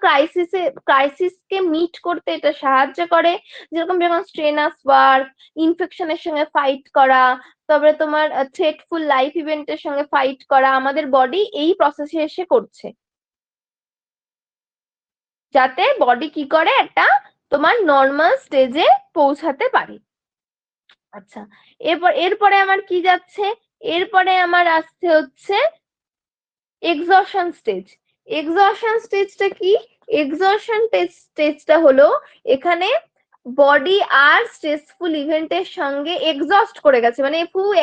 ক্রাইসিসকে মিট করতে এটা সাহায্য করে। যেরকম যখন স্ট্রেনাস ওয়ার্ক, ইনফেকশনের সঙ্গে ফাইট করা, তারপরে তোমার থ্রেটফুল লাইফ ইভেন্টের সঙ্গে ফাইট করা, আমাদের বডি এই প্রসেসে এসে করছে, যাতে বডি কি করে একটা তোমার নর্মাল স্টেজে পৌঁছাতে পারে। আচ্ছা, এরপরে আমার কি যাচ্ছে, এরপরে আমার আসছে হচ্ছে এক্সশন স্টেজ। এক্সশন স্টেজটা কি, এক্সশন স্টেজটা হলো এখানে বডি আর স্ট্রেসফুল ইভেন্টের সঙ্গে এক্সস্ট করে গেছে, মানে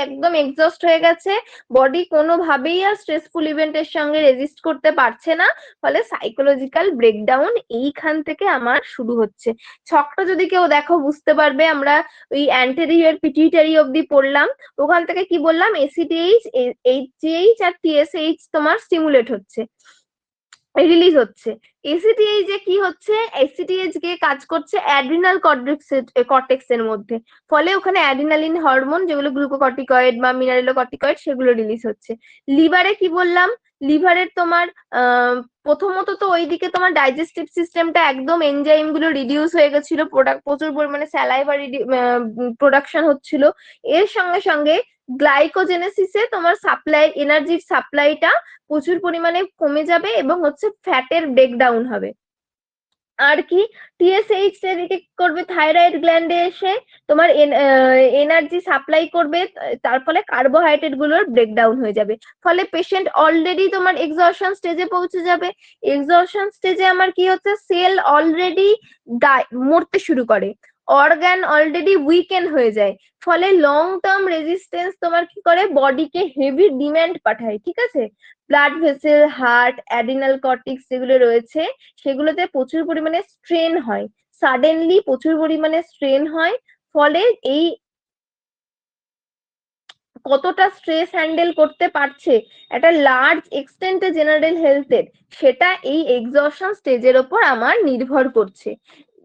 একদম এক্সস্ট হয়ে গেছে, বডি কোনোভাবেই আর স্ট্রেসফুল ইভেন্টের সঙ্গে রেজিস্ট করতে পারছে না, ফলে সাইকোলজিক্যাল ব্রেকডাউন এইখান থেকে আমার শুরু হচ্ছে। ছকটা যদি কেউ দেখো বুঝতে পারবে, আমরা ওই অ্যান্টেরিয়র পিটুইটারি অব্দি পড়লাম, ওখান থেকে কি বললাম, এসিটিএইচ এইচজিএইচ আর টিএসএইচ তোমার স্টিমুলেট হচ্ছে, রিলিজ হচ্ছে। এসিটিএইচ যে কি হচ্ছে, এসিটিএইচ গিয়ে কাজ করছে অ্যাড্রিনাল কর্টেক্স এর মধ্যে, ফলে ওখানে অ্যাড্রিনালিন হরমোন যেগুলো গ্লুকোকর্টিকয়েড বা মিনারেলোকর্টিকয়েড সেগুলো রিলিজ হচ্ছে। লিভারে কি বললাম, লিভারের তোমার প্রথমত তো ওইদিকে তোমার ডাইজেস্টিভ সিস্টেমটা একদম এনজাইম গুলো রিডিউস হয়ে গেছিল, প্রচুর পরিমাণে স্যালাইভা প্রোডাকশন হচ্ছিল, এর সঙ্গে সঙ্গে গ্লাইকোজেনেসিসে তোমার এনার্জির সাপ্লাইটা প্রচুর পরিমাণে কমে যাবে এবং হচ্ছে ফ্যাটের ব্রেকডাউন হবে। আর কি, টিএসএইচ এদিকে করবে থাইরয়েড গ্ল্যান্ডে এসে তোমার এনার্জি সাপ্লাই করবে, তার ফলে কার্বোহাইড্রেট গুলোর ব্রেকডাউন হয়ে যাবে, ফলে পেশেন্ট অলরেডি তোমার এক্সহশন স্টেজে পৌঁছে যাবে। এক্সহশন স্টেজে আমার কি হচ্ছে, সেল অলরেডি মরতে শুরু করে, অর্গান অলরেডি উইকেন হয়ে যায়, ফলে লং টার্ম রেজিস্ট্যান্স তোমার কি করে, বডিকে হেভি ডিম্যান্ড পাঠায়। ঠিক আছে, ব্লাড ভেসেল, হার্ট, অ্যাড্রিনাল কর্টিক্স যেগুলো রয়েছে সেগুলোতে প্রচুর পরিমাণে স্ট্রেন হয়, সাডেনলি প্রচুর পরিমাণে স্ট্রেন হয়, ফলে এই কতটা স্ট্রেস হ্যান্ডেল করতে পারছে একটা লার্জ এক্সটেন্টে জেনারেল হেলথের, সেটা এই এক্সহশন স্টেজের ওপর আমার নির্ভর করছে।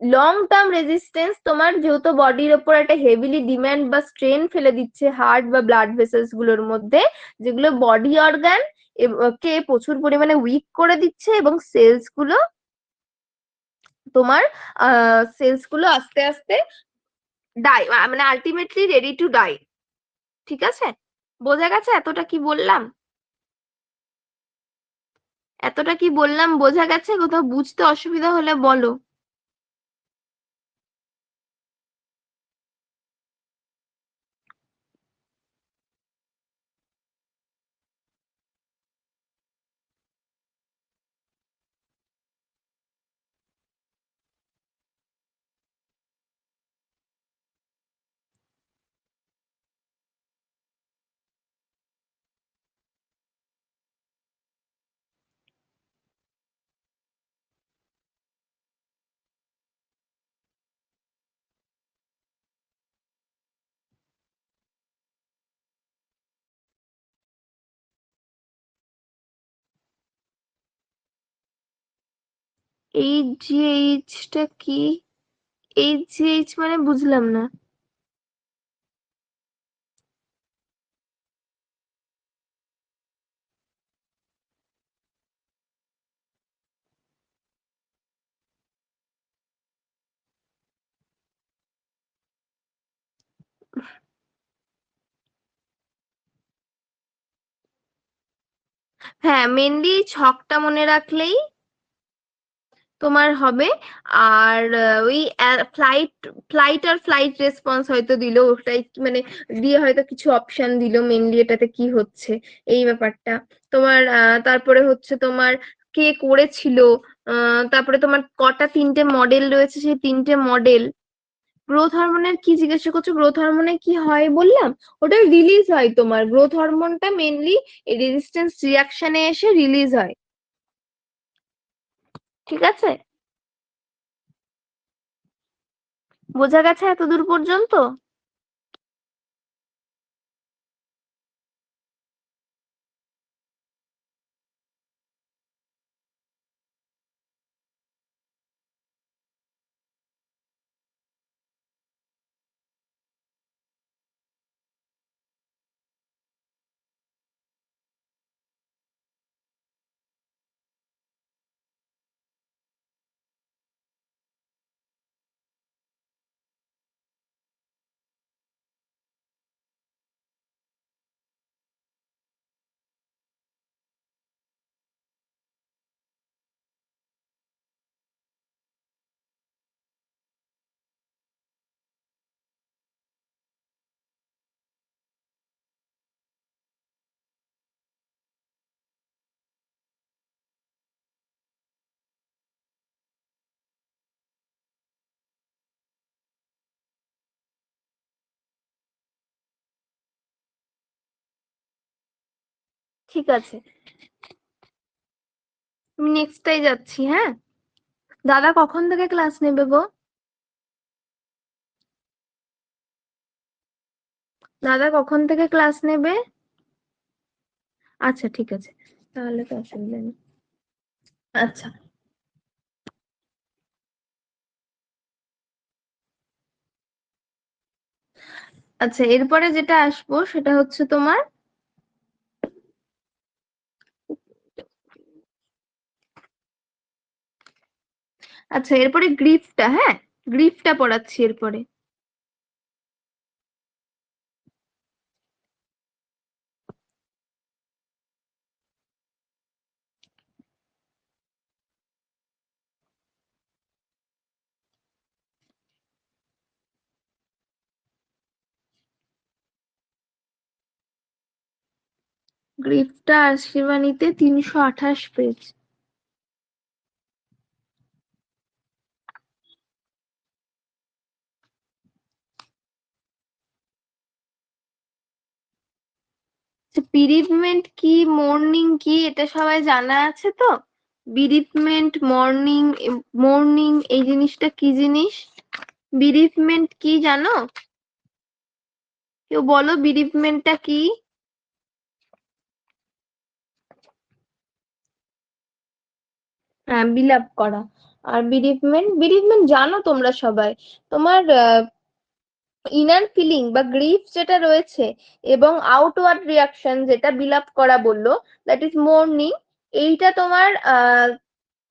লং টার্ম রেজিস্ট্যান্স তোমার যেহেতু বডির ওপর একটা হেভিলি ডিম্যান্ড বা স্ট্রেন ফেলে দিচ্ছে হার্ট বা ব্লাড ভেসেলস গুলোর মধ্যে, যেগুলো বডি অর্গান কে প্রচুর পরিমাণে উইক করে দিচ্ছে, এবং সেলস গুলো তোমার সেলস গুলো আস্তে আস্তে ডাই, মানে আলটিমেটলি রেডি টু ডাই। ঠিক আছে, বোঝা গেছে এতটা কি বললাম, বোঝা গেছে? কোথাও বুঝতে অসুবিধা হলে বলো। এইচজিএইচটা কি? এইচজিএইচ মানে বুঝলাম না। হ্যাঁ, মেনলি ছকটা মনে রাখলেই তোমার হবে। আর ওই ফ্লাইট ফ্লাইট আর ফ্লাইট রেসপন্স হয়তো দিল, ওটাই মানে দিয়ে হয়তো কিছু অপশন দিল মেনলি এটাতে কি হচ্ছে এই ব্যাপারটা। তোমার তারপরে হচ্ছে তোমার কে করেছিল, তারপরে তোমার কটা তিনটে মডেল রয়েছে, সেই তিনটে মডেল। গ্রোথ হরমোনের কি জিজ্ঞাসা করছো? গ্রোথ হরমোনে কি হয় বললাম, ওটা রিলিজ হয়। তোমার গ্রোথ হরমোনটা মেনলি রেজিস্ট্যান্স রিয়াকশনে এসে রিলিজ হয়। ঠিক আছে, বোঝা গেছে এতদূর পর্যন্ত? ঠিক আছে, আমি নেক্সটটাই যাচ্ছি। হ্যাঁ, দাদা কখন থেকে ক্লাস নেবে গো? দাদা কখন থেকে ক্লাস নেবে? আচ্ছা ঠিক আছে, তাহলে তো অসুবিধা নেই। আচ্ছা। আচ্ছা, এরপরে যেটা আসবো সেটা হচ্ছে তোমার, আচ্ছা এরপরে গ্রিফটা, হ্যাঁ গ্রিফটা পড়াচ্ছি এরপরে। গ্রিফটা আশিবানীতে 328 পেজ। বিরিভমেন্ট কি, মর্নিং কি, এটা সবাই জানা আছে তো? বিরিভমেন্ট, মর্নিং, মর্নিং এই জিনিসটা কি জিনিস? বিরিভমেন্ট কি জানো? কেউ বলো বিরিভমেন্টটা কি? হ্যাঁ, বিলাপ করা। আর বিরিভমেন্ট, বিরিভমেন্ট জানো তোমরা সবাই। তোমার ইনার ফিলিং বা গ্রিফ যেটা রয়েছে এবং আউটওয়ার্ড রিয়াকশন যেটা বিলাপ করা বললো, দ্যাট ইজ মোর্নিং। এইটা তোমার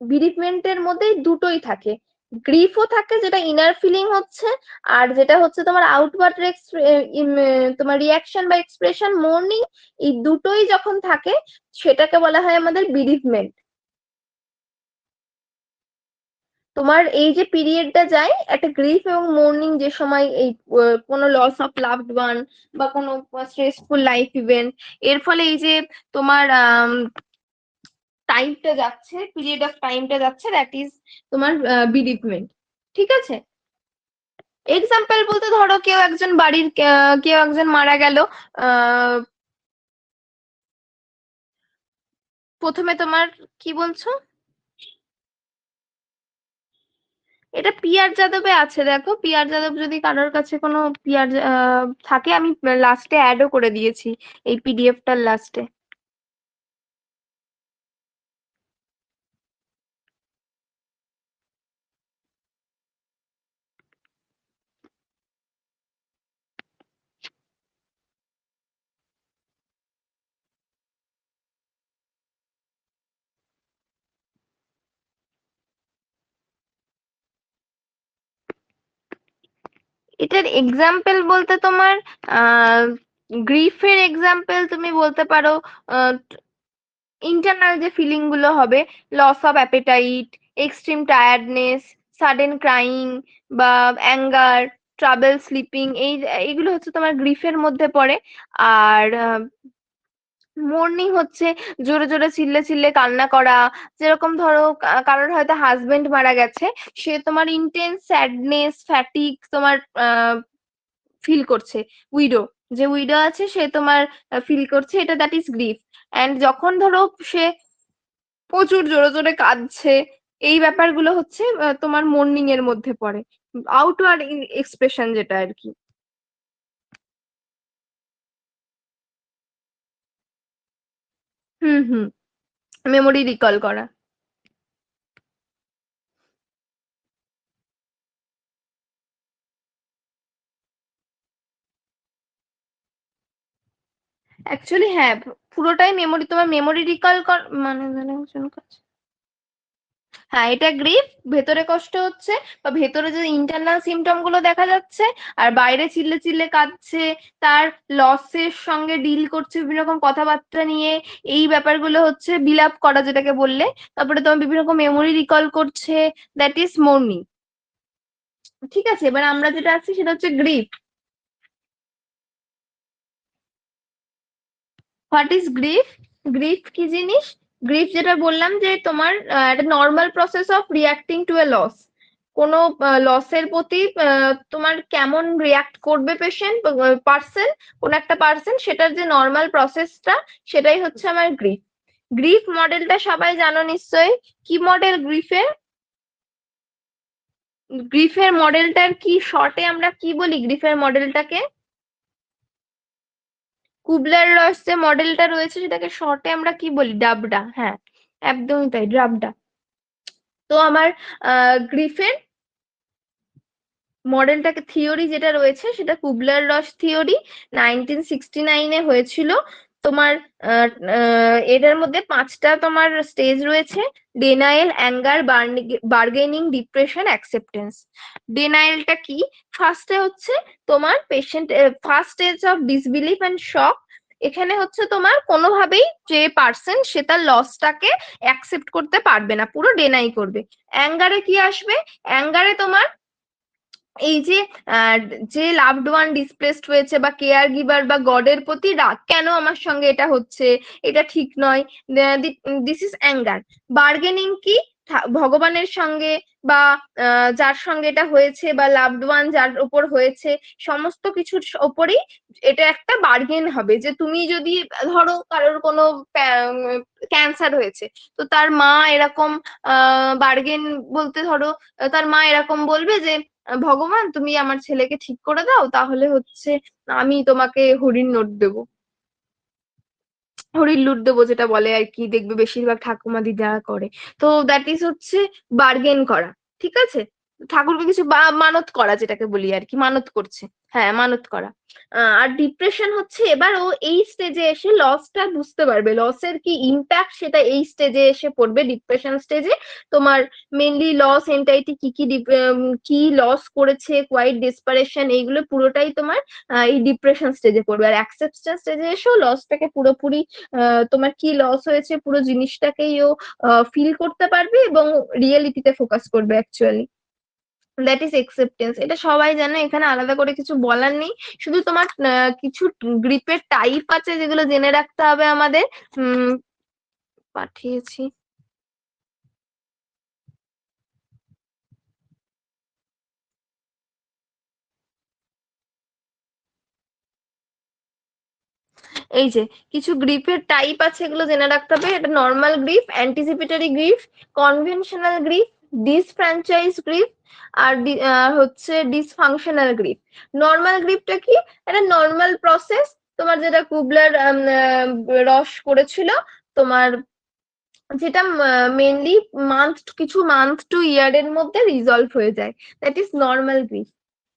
বিরিভমেন্টের মধ্যে দুটোই থাকে। গ্রিফও থাকে যেটা ইনার ফিলিং হচ্ছে, আর যেটা হচ্ছে তোমার আউটওয়ার্ড তোমার রিয়াকশন বা এক্সপ্রেশন মোর্নিং, এই দুটোই যখন থাকে সেটাকে বলা হয় আমাদের বিরিভমেন্ট। তোমার এই যে পিরিয়ডটা যায় একটা গ্রিফ এবং মোর্নিং, যে সময় এই কোনো লস অফ লাভড ওয়ান বা কোনো স্ট্রেসফুল লাইফ ইভেন্ট, এর ফলে এই যে তোমার টাইমটা যাচ্ছে, পিরিয়ড অফ টাইমটা যাচ্ছে, দ্যাট ইজ তোমার বিরিভমেন্ট। ঠিক আছে, এক্সাম্পল বলতে ধরো কেউ একজন বাড়ির কেউ একজন মারা গেল। আহ প্রথমে তোমার, কি বলছো? এটা পিয়ার যাদবে আছে, দেখো পিয়ার যাদব যদি কারোর কাছে কোনো পিয়ার থাকে, আমি লাস্টে অ্যাডও করে দিয়েছি এই পিডিএফটার লাস্টে। এটার এক্সাম্পল বলতে তোমার গ্রিফের এক্সাম্পল তুমি বলতে পারো ইন্টারনাল যে ফিলিং গুলো হবে, loss of appetite, extreme tiredness, sudden crying বা অ্যাঙ্গার, ট্রাবল স্লিপিং, এইগুলো হচ্ছে তোমার গ্রিফের মধ্যে পড়ে। আর মর্নিং হচ্ছে জোরে জোরে চিল্লে চিল্লে কান্না করা, যেরকম ধরো কারোর হয়তো হাজবেন্ড মারা গেছে, সে তোমার ইন্টেন্স স্যাডনেস ফ্যাটিক তোমার ফিল করছে, উইডো, যে উইডো আছে সে তোমার ফিল করছে, এটা দ্যাট ইজ গ্রিফ। এন্ড যখন ধরো সে প্রচুর জোরে জোরে কাঁদছে, এই ব্যাপারগুলো হচ্ছে তোমার মর্নিং এর মধ্যে পড়ে, আউটওয়ার্ড এক্সপ্রেশন যেটা আর কি। হুম হুম, মেমোরি রিকল করা। অ্যাকচুয়ালি হ্যাঁ, পুরোটাই মেমোরি, তোমার মেমোরি রিকল কর মানে মানে একজন কাছে। হ্যাঁ, এটা গ্রিফ, ভেতরে কষ্ট হচ্ছে বা ভেতরে যে ইন্টারনাল সিমটম গুলো দেখা যাচ্ছে, আর বাইরে চিল্লে চিল্লে কাঁদছে, তার লসের সঙ্গে ডিল করছে বিভিন্ন রকম কথাবার্তা নিয়ে, এই ব্যাপারগুলো হচ্ছে বিলাপ করা যেটাকে বললে, তারপরে তোমার বিভিন্ন রকম মেমোরি রিকল করছে, দ্যাট ইজ মোর্নিং। ঠিক আছে, এবার আমরা যেটা আছি সেটা হচ্ছে grief. What is grief? Grief কি জিনিস? গ্রিফ যেটা বললাম যে তোমার একটা normal process of reacting to a loss. কোনো লসের প্রতি তোমার কেমন রিয়াক্ট করবে পেশেন্ট, পার্সন, কোন একটা পার্সন, সেটার যে নর্মাল প্রসেসটা, সেটাই হচ্ছে আমার গ্রিফ। গ্রিফ মডেলটা সবাই জানো নিশ্চয়ই। কি মডেল গ্রিফের? গ্রিফের মডেলটার কি শর্টে আমরা কি বলি গ্রিফের মডেলটাকে? কুবলার রস যে মডেলটা রয়েছে সেটাকে শর্টে আমরা কি বলি? ডাবডা। হ্যাঁ, একদমই তাই, ডাবডা। তো আমার গ্রিফের মডেলটাকে, থিওরি যেটা রয়েছে সেটা কুবলার রস থিওরি, 1969-এ হয়েছিল। তোমার এটার মধ্যে পাঁচটা তোমার স্টেজ রয়েছে: denial, anger, bargaining, depression, acceptance. ডেনায়েলটা কি? ফার্স্টে হচ্ছে তোমার patient, first stage of disbelief and shock. এখানে হচ্ছে তোমার কোনোভাবেই যে পার্সন সে তার লসটাকে অ্যাকসেপ্ট করতে পারবে না, পুরো ডেনাই করবে। অ্যাঙ্গারে কি আসবে? অ্যাঙ্গারে তোমার এই যে আহ, যে লাভড ওয়ান ডিসপ্লেসড হয়েছে বা কেয়ার গিভার বা গডের প্রতি রাগ, কেন আমার সঙ্গে এটা হচ্ছে, এটা ঠিক নয়, দিস ইজ অ্যাঙ্গার। বার্গেনিং কি? ভগবানের সঙ্গে বা যার সঙ্গে এটা হয়েছে বা লাভড ওয়ান যার উপর হয়েছে, সমস্ত কিছুর ওপরেই এটা একটা বার্গেন হবে, যে তুমি যদি ধরো কারোর কোনো ক্যান্সার হয়েছে, তো তার মা এরকম বার্গেন বলতে ধরো তার মা এরকম বলবে যে ভগবান তুমি আমার ছেলেকে ঠিক করে দাও, তাহলে হচ্ছে আমি তোমাকে হরিণ নোট দেবো, হরিণ লুট দেবো যেটা বলে আর কি, দেখবে বেশিরভাগ ঠাকুমা দিদারা করে। তো দ্যাট ইজ হচ্ছে বার্গেন করা। ঠিক আছে, ঠাকুরকে কিছু মানত করা যেটাকে বলি আর কি, মানত করছে। হ্যাঁ, মানত করা। আর ডিপ্রেশন হচ্ছে এবার ও এই স্টেজে এসে লসটা বুঝতে পারবে, লসের কি ইম্প্যাক্ট সেটা এই স্টেজে এসে পড়বে, ডিপ্রেশন স্টেজে। তোমার মেনলি লস এনজাইটি, কি কি কি লস করেছে, কোয়াইট ডেসপারেশন, এইগুলো পুরোটাই তোমার এই ডিপ্রেশন স্টেজে পড়বে। আর অ্যাকসেপ্টেন্স স্টেজে এসেও লসটাকে পুরোপুরি তোমার কি লস হয়েছে পুরো জিনিসটাকেই ও ফিল করতে পারবে এবং রিয়েলিটিতে ফোকাস করবে অ্যাকচুয়ালি। That is acceptance. এটা সবাই জানে, এখানে আলাদা করে কিছু বলার নেই। শুধু তোমার কিছু গ্রিপের টাইপ আছে যেগুলো জেনে রাখতে হবে আমাদের। উম পাঠিয়েছি। এই যে কিছু গ্রিফের টাইপ আছে, এগুলো জেনে রাখতে হবে। এটা normal grief, anticipatory grief, conventional grief, disenfranchise grief, আর হচ্ছে ডিসফাংশনাল গ্রিফ। নর্মাল গ্রিফটা কি? এটা নর্মাল প্রসেস, তোমার যেটা কুবলার রস করেছিল, তোমার যেটা মেনলি মান্থ, কিছু মান্থ টু ইয়ার এর মধ্যে রিজলভ হয়ে যায়, that is normal grief.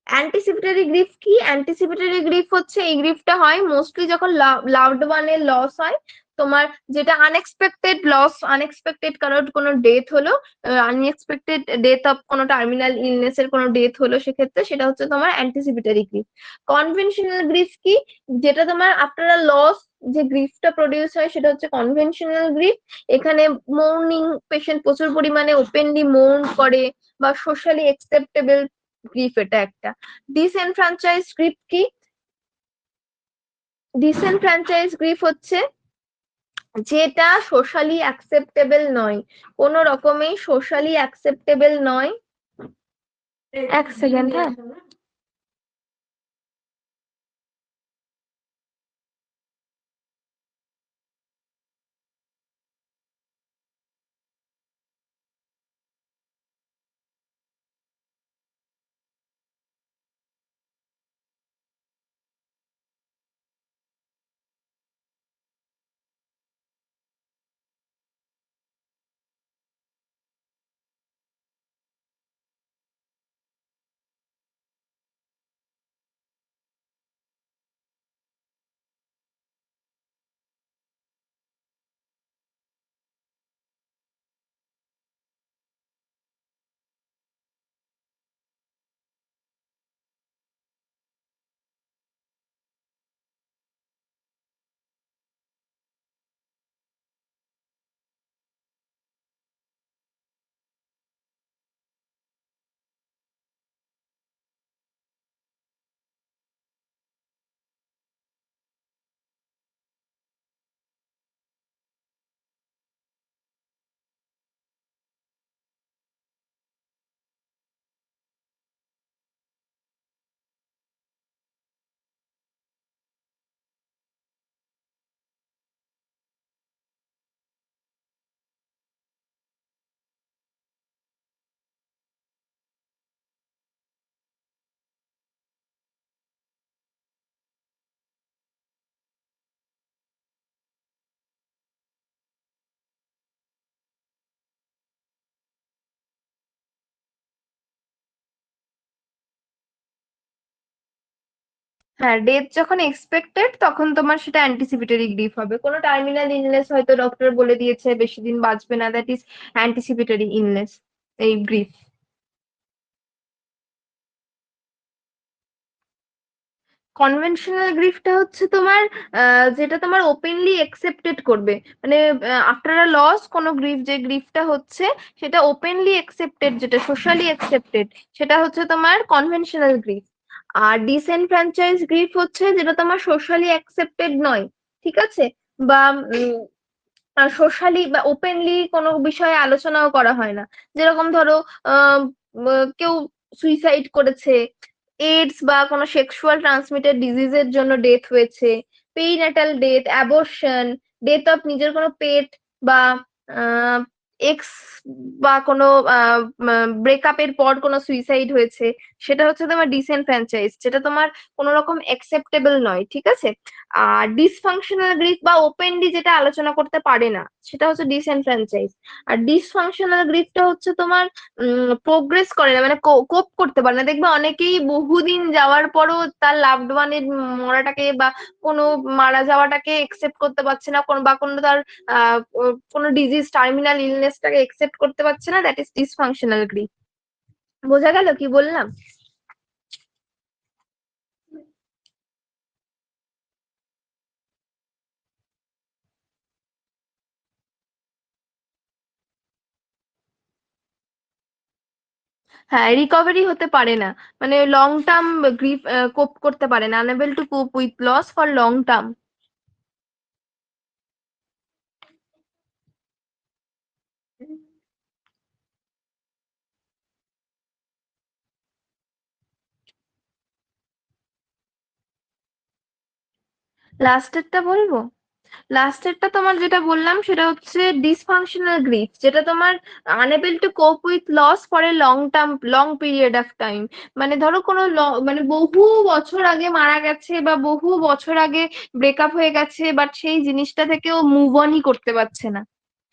Anticipatory grief কি? অ্যান্টিসিপেটরি গ্রিফ হচ্ছে, এই গ্রিফটা হয় মোস্টলি যখন লাভড ওয়ানের লস হয়, তোমার যেটা আনএক্সপেক্টেড লস, আনএক্সপেক্টেড কারোর কোনো ডেথ হলো, আনএক্সপেক্টেড ডেথ অফ কোনো টার্মিনাল ইলনেস এর কোনো ডেথ হলো, সেক্ষেত্রে সেটা হচ্ছে তোমার অ্যান্টিসিপেটরি গ্রিফ। কনভেনশনাল গ্রিফ কি? যেটা তোমার আফটার আ লস যে গ্রিফটা প্রডিউস হয় সেটা হচ্ছে কনভেনশনাল গ্রিফ। এখানে মৌনিং পেশেন্ট প্রচুর পরিমাণে ওপেনলি মৌন করে, বা সোশ্যালি অ্যাকসেপ্টেবল গ্রিফ এটা একটা। ডিসএনফ্রাঞ্চাইজ গ্রিফ কি? ডিসএনফ্রাঞ্চাইজ গ্রিফ হচ্ছে যেটা সোশ্যালি অ্যাকসেপ্টেবল নয়, কোনো রকমেই সোশ্যালি অ্যাকসেপ্টেবল নয়। এক সেকেন্ড, হ্যাঁ। হ্যাঁ, ডেথ যখন এক্সপেক্টেড তখন তোমার সেটা অ্যান্টিসিপেটরি গ্রিফ হবে। কোনো টার্মিনাল ইলনেস হয়তো ডক্টর বলে দিয়েছে বেশি দিন বাঁচবে না, দ্যাট ইজ অ্যান্টিসিপেটরি ইলনেস, এই গ্রিফ। কনভেনশনাল গ্রিফটা হচ্ছে তোমার যেটা তোমার ওপেনলি একসেপ্টেড করবে, মানে আফটার আ লস কোনো গ্রিফ, যে গ্রিফটা হচ্ছে সেটা ওপেনলি একসেপ্টেড, যেটা সোশ্যালি একসেপ্টেড, সেটা হচ্ছে তোমার কনভেনশনাল গ্রিফ। আর ডিসএনফ্র্যাঞ্চাইজ গ্রিফ হচ্ছে যেটা তোমার সোশ্যালি অ্যাকসেপ্টেড নয়, ঠিক আছে, বা সোশ্যালি বা ওপেনলি কোনো বিষয়ে আলোচনাও করা হয় না। যেরকম ধরো কেউ সুইসাইড করেছে, এইডস বা কোনো সেক্সুয়াল ট্রান্সমিটেড ডিজিজের জন্য ডেথ হয়েছে, perinatal death, abortion, death of নিজের কোনো পেট, বা এক্স, বা কোনো ব্রেকআপের পর কোনো সুইসাইড হয়েছে, সেটা হচ্ছে তোমার ডিসএনফ্র্যাঞ্চাইজ, যেটা তোমার কোনো রকম অ্যাকসেপ্টেবল নয়, ঠিক আছে। আর ডিসফাংশনাল গ্রিফ বা ওপেনলি যেটা আলোচনা করতে পারে না, সেটা হচ্ছে ডিসএনফ্র্যাঞ্চাইজ। আর ডিসফাংশনাল গ্রিফটা হচ্ছে তোমার প্রোগ্রেস করে না, মানে কোপ করতে পারে না। দেখবে অনেকেই বহুদিন যাওয়ার পরও তার লাভড ওয়ানের মরাটাকে বা কোনো মারা যাওয়াটাকে একসেপ্ট করতে পারছে না, কোনো বা কোনো তার কোনো ডিজিজ টার্মিনাল ইলনেসটাকে একসেপ্ট করতে পারছে না, দ্যাট ইজ ডিসফাংশনাল গ্রিফ। বোঝা গেল কি বললাম? হ্যাঁ, রিকভারি হতে পারে না, মানে লং টার্ম গ্রিফ কোপ করতে পারে না, unable to cope with loss for long term. লাস্টেরটা বলবো? লাস্টেরটা তোমার যেটা বললাম সেটা হচ্ছে ডিসফাংশনাল গ্রিফ, যেটা তোমার unable to cope with loss for a long term, long period of time. মানে ধরো কোনো মানে বহু বছর আগে মারা গেছে বা বহু বছর আগে ব্রেকআপ হয়ে গেছে, বাট সেই জিনিসটা থেকে ও মুভ অনই করতে পারছে না,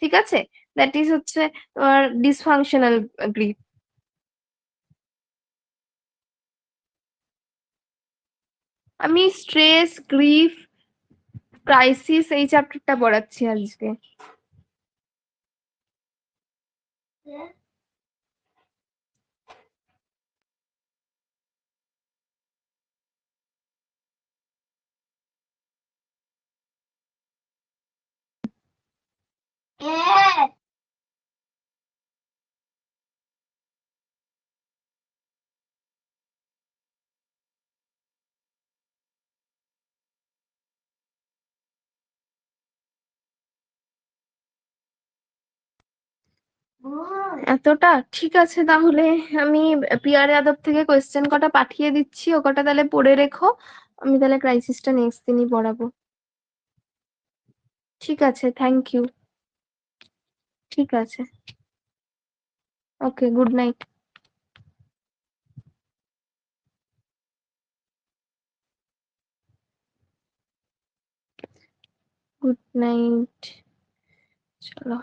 ঠিক আছে, দ্যাট ইজ হচ্ছে ডিসফাংশনাল গ্রিফ। আমি স্ট্রেস, গ্রিফ, ক্রাইসিস এই চ্যাপ্টারটা পড়াচ্ছি আজকে। এতটা ঠিক আছে, তাহলে আমি পিয়ার যাদব থেকে কোয়েশ্চেন কটা পাঠিয়ে দিচ্ছি, ও কটা তাহলে পড়ে রেখো। আমি তাহলে ক্রাইসিসটা নেক্সট দিনই পড়াবো। ঠিক আছে, থ্যাংক ইউ। ঠিক আছে, okay, good night. Good night. চলো।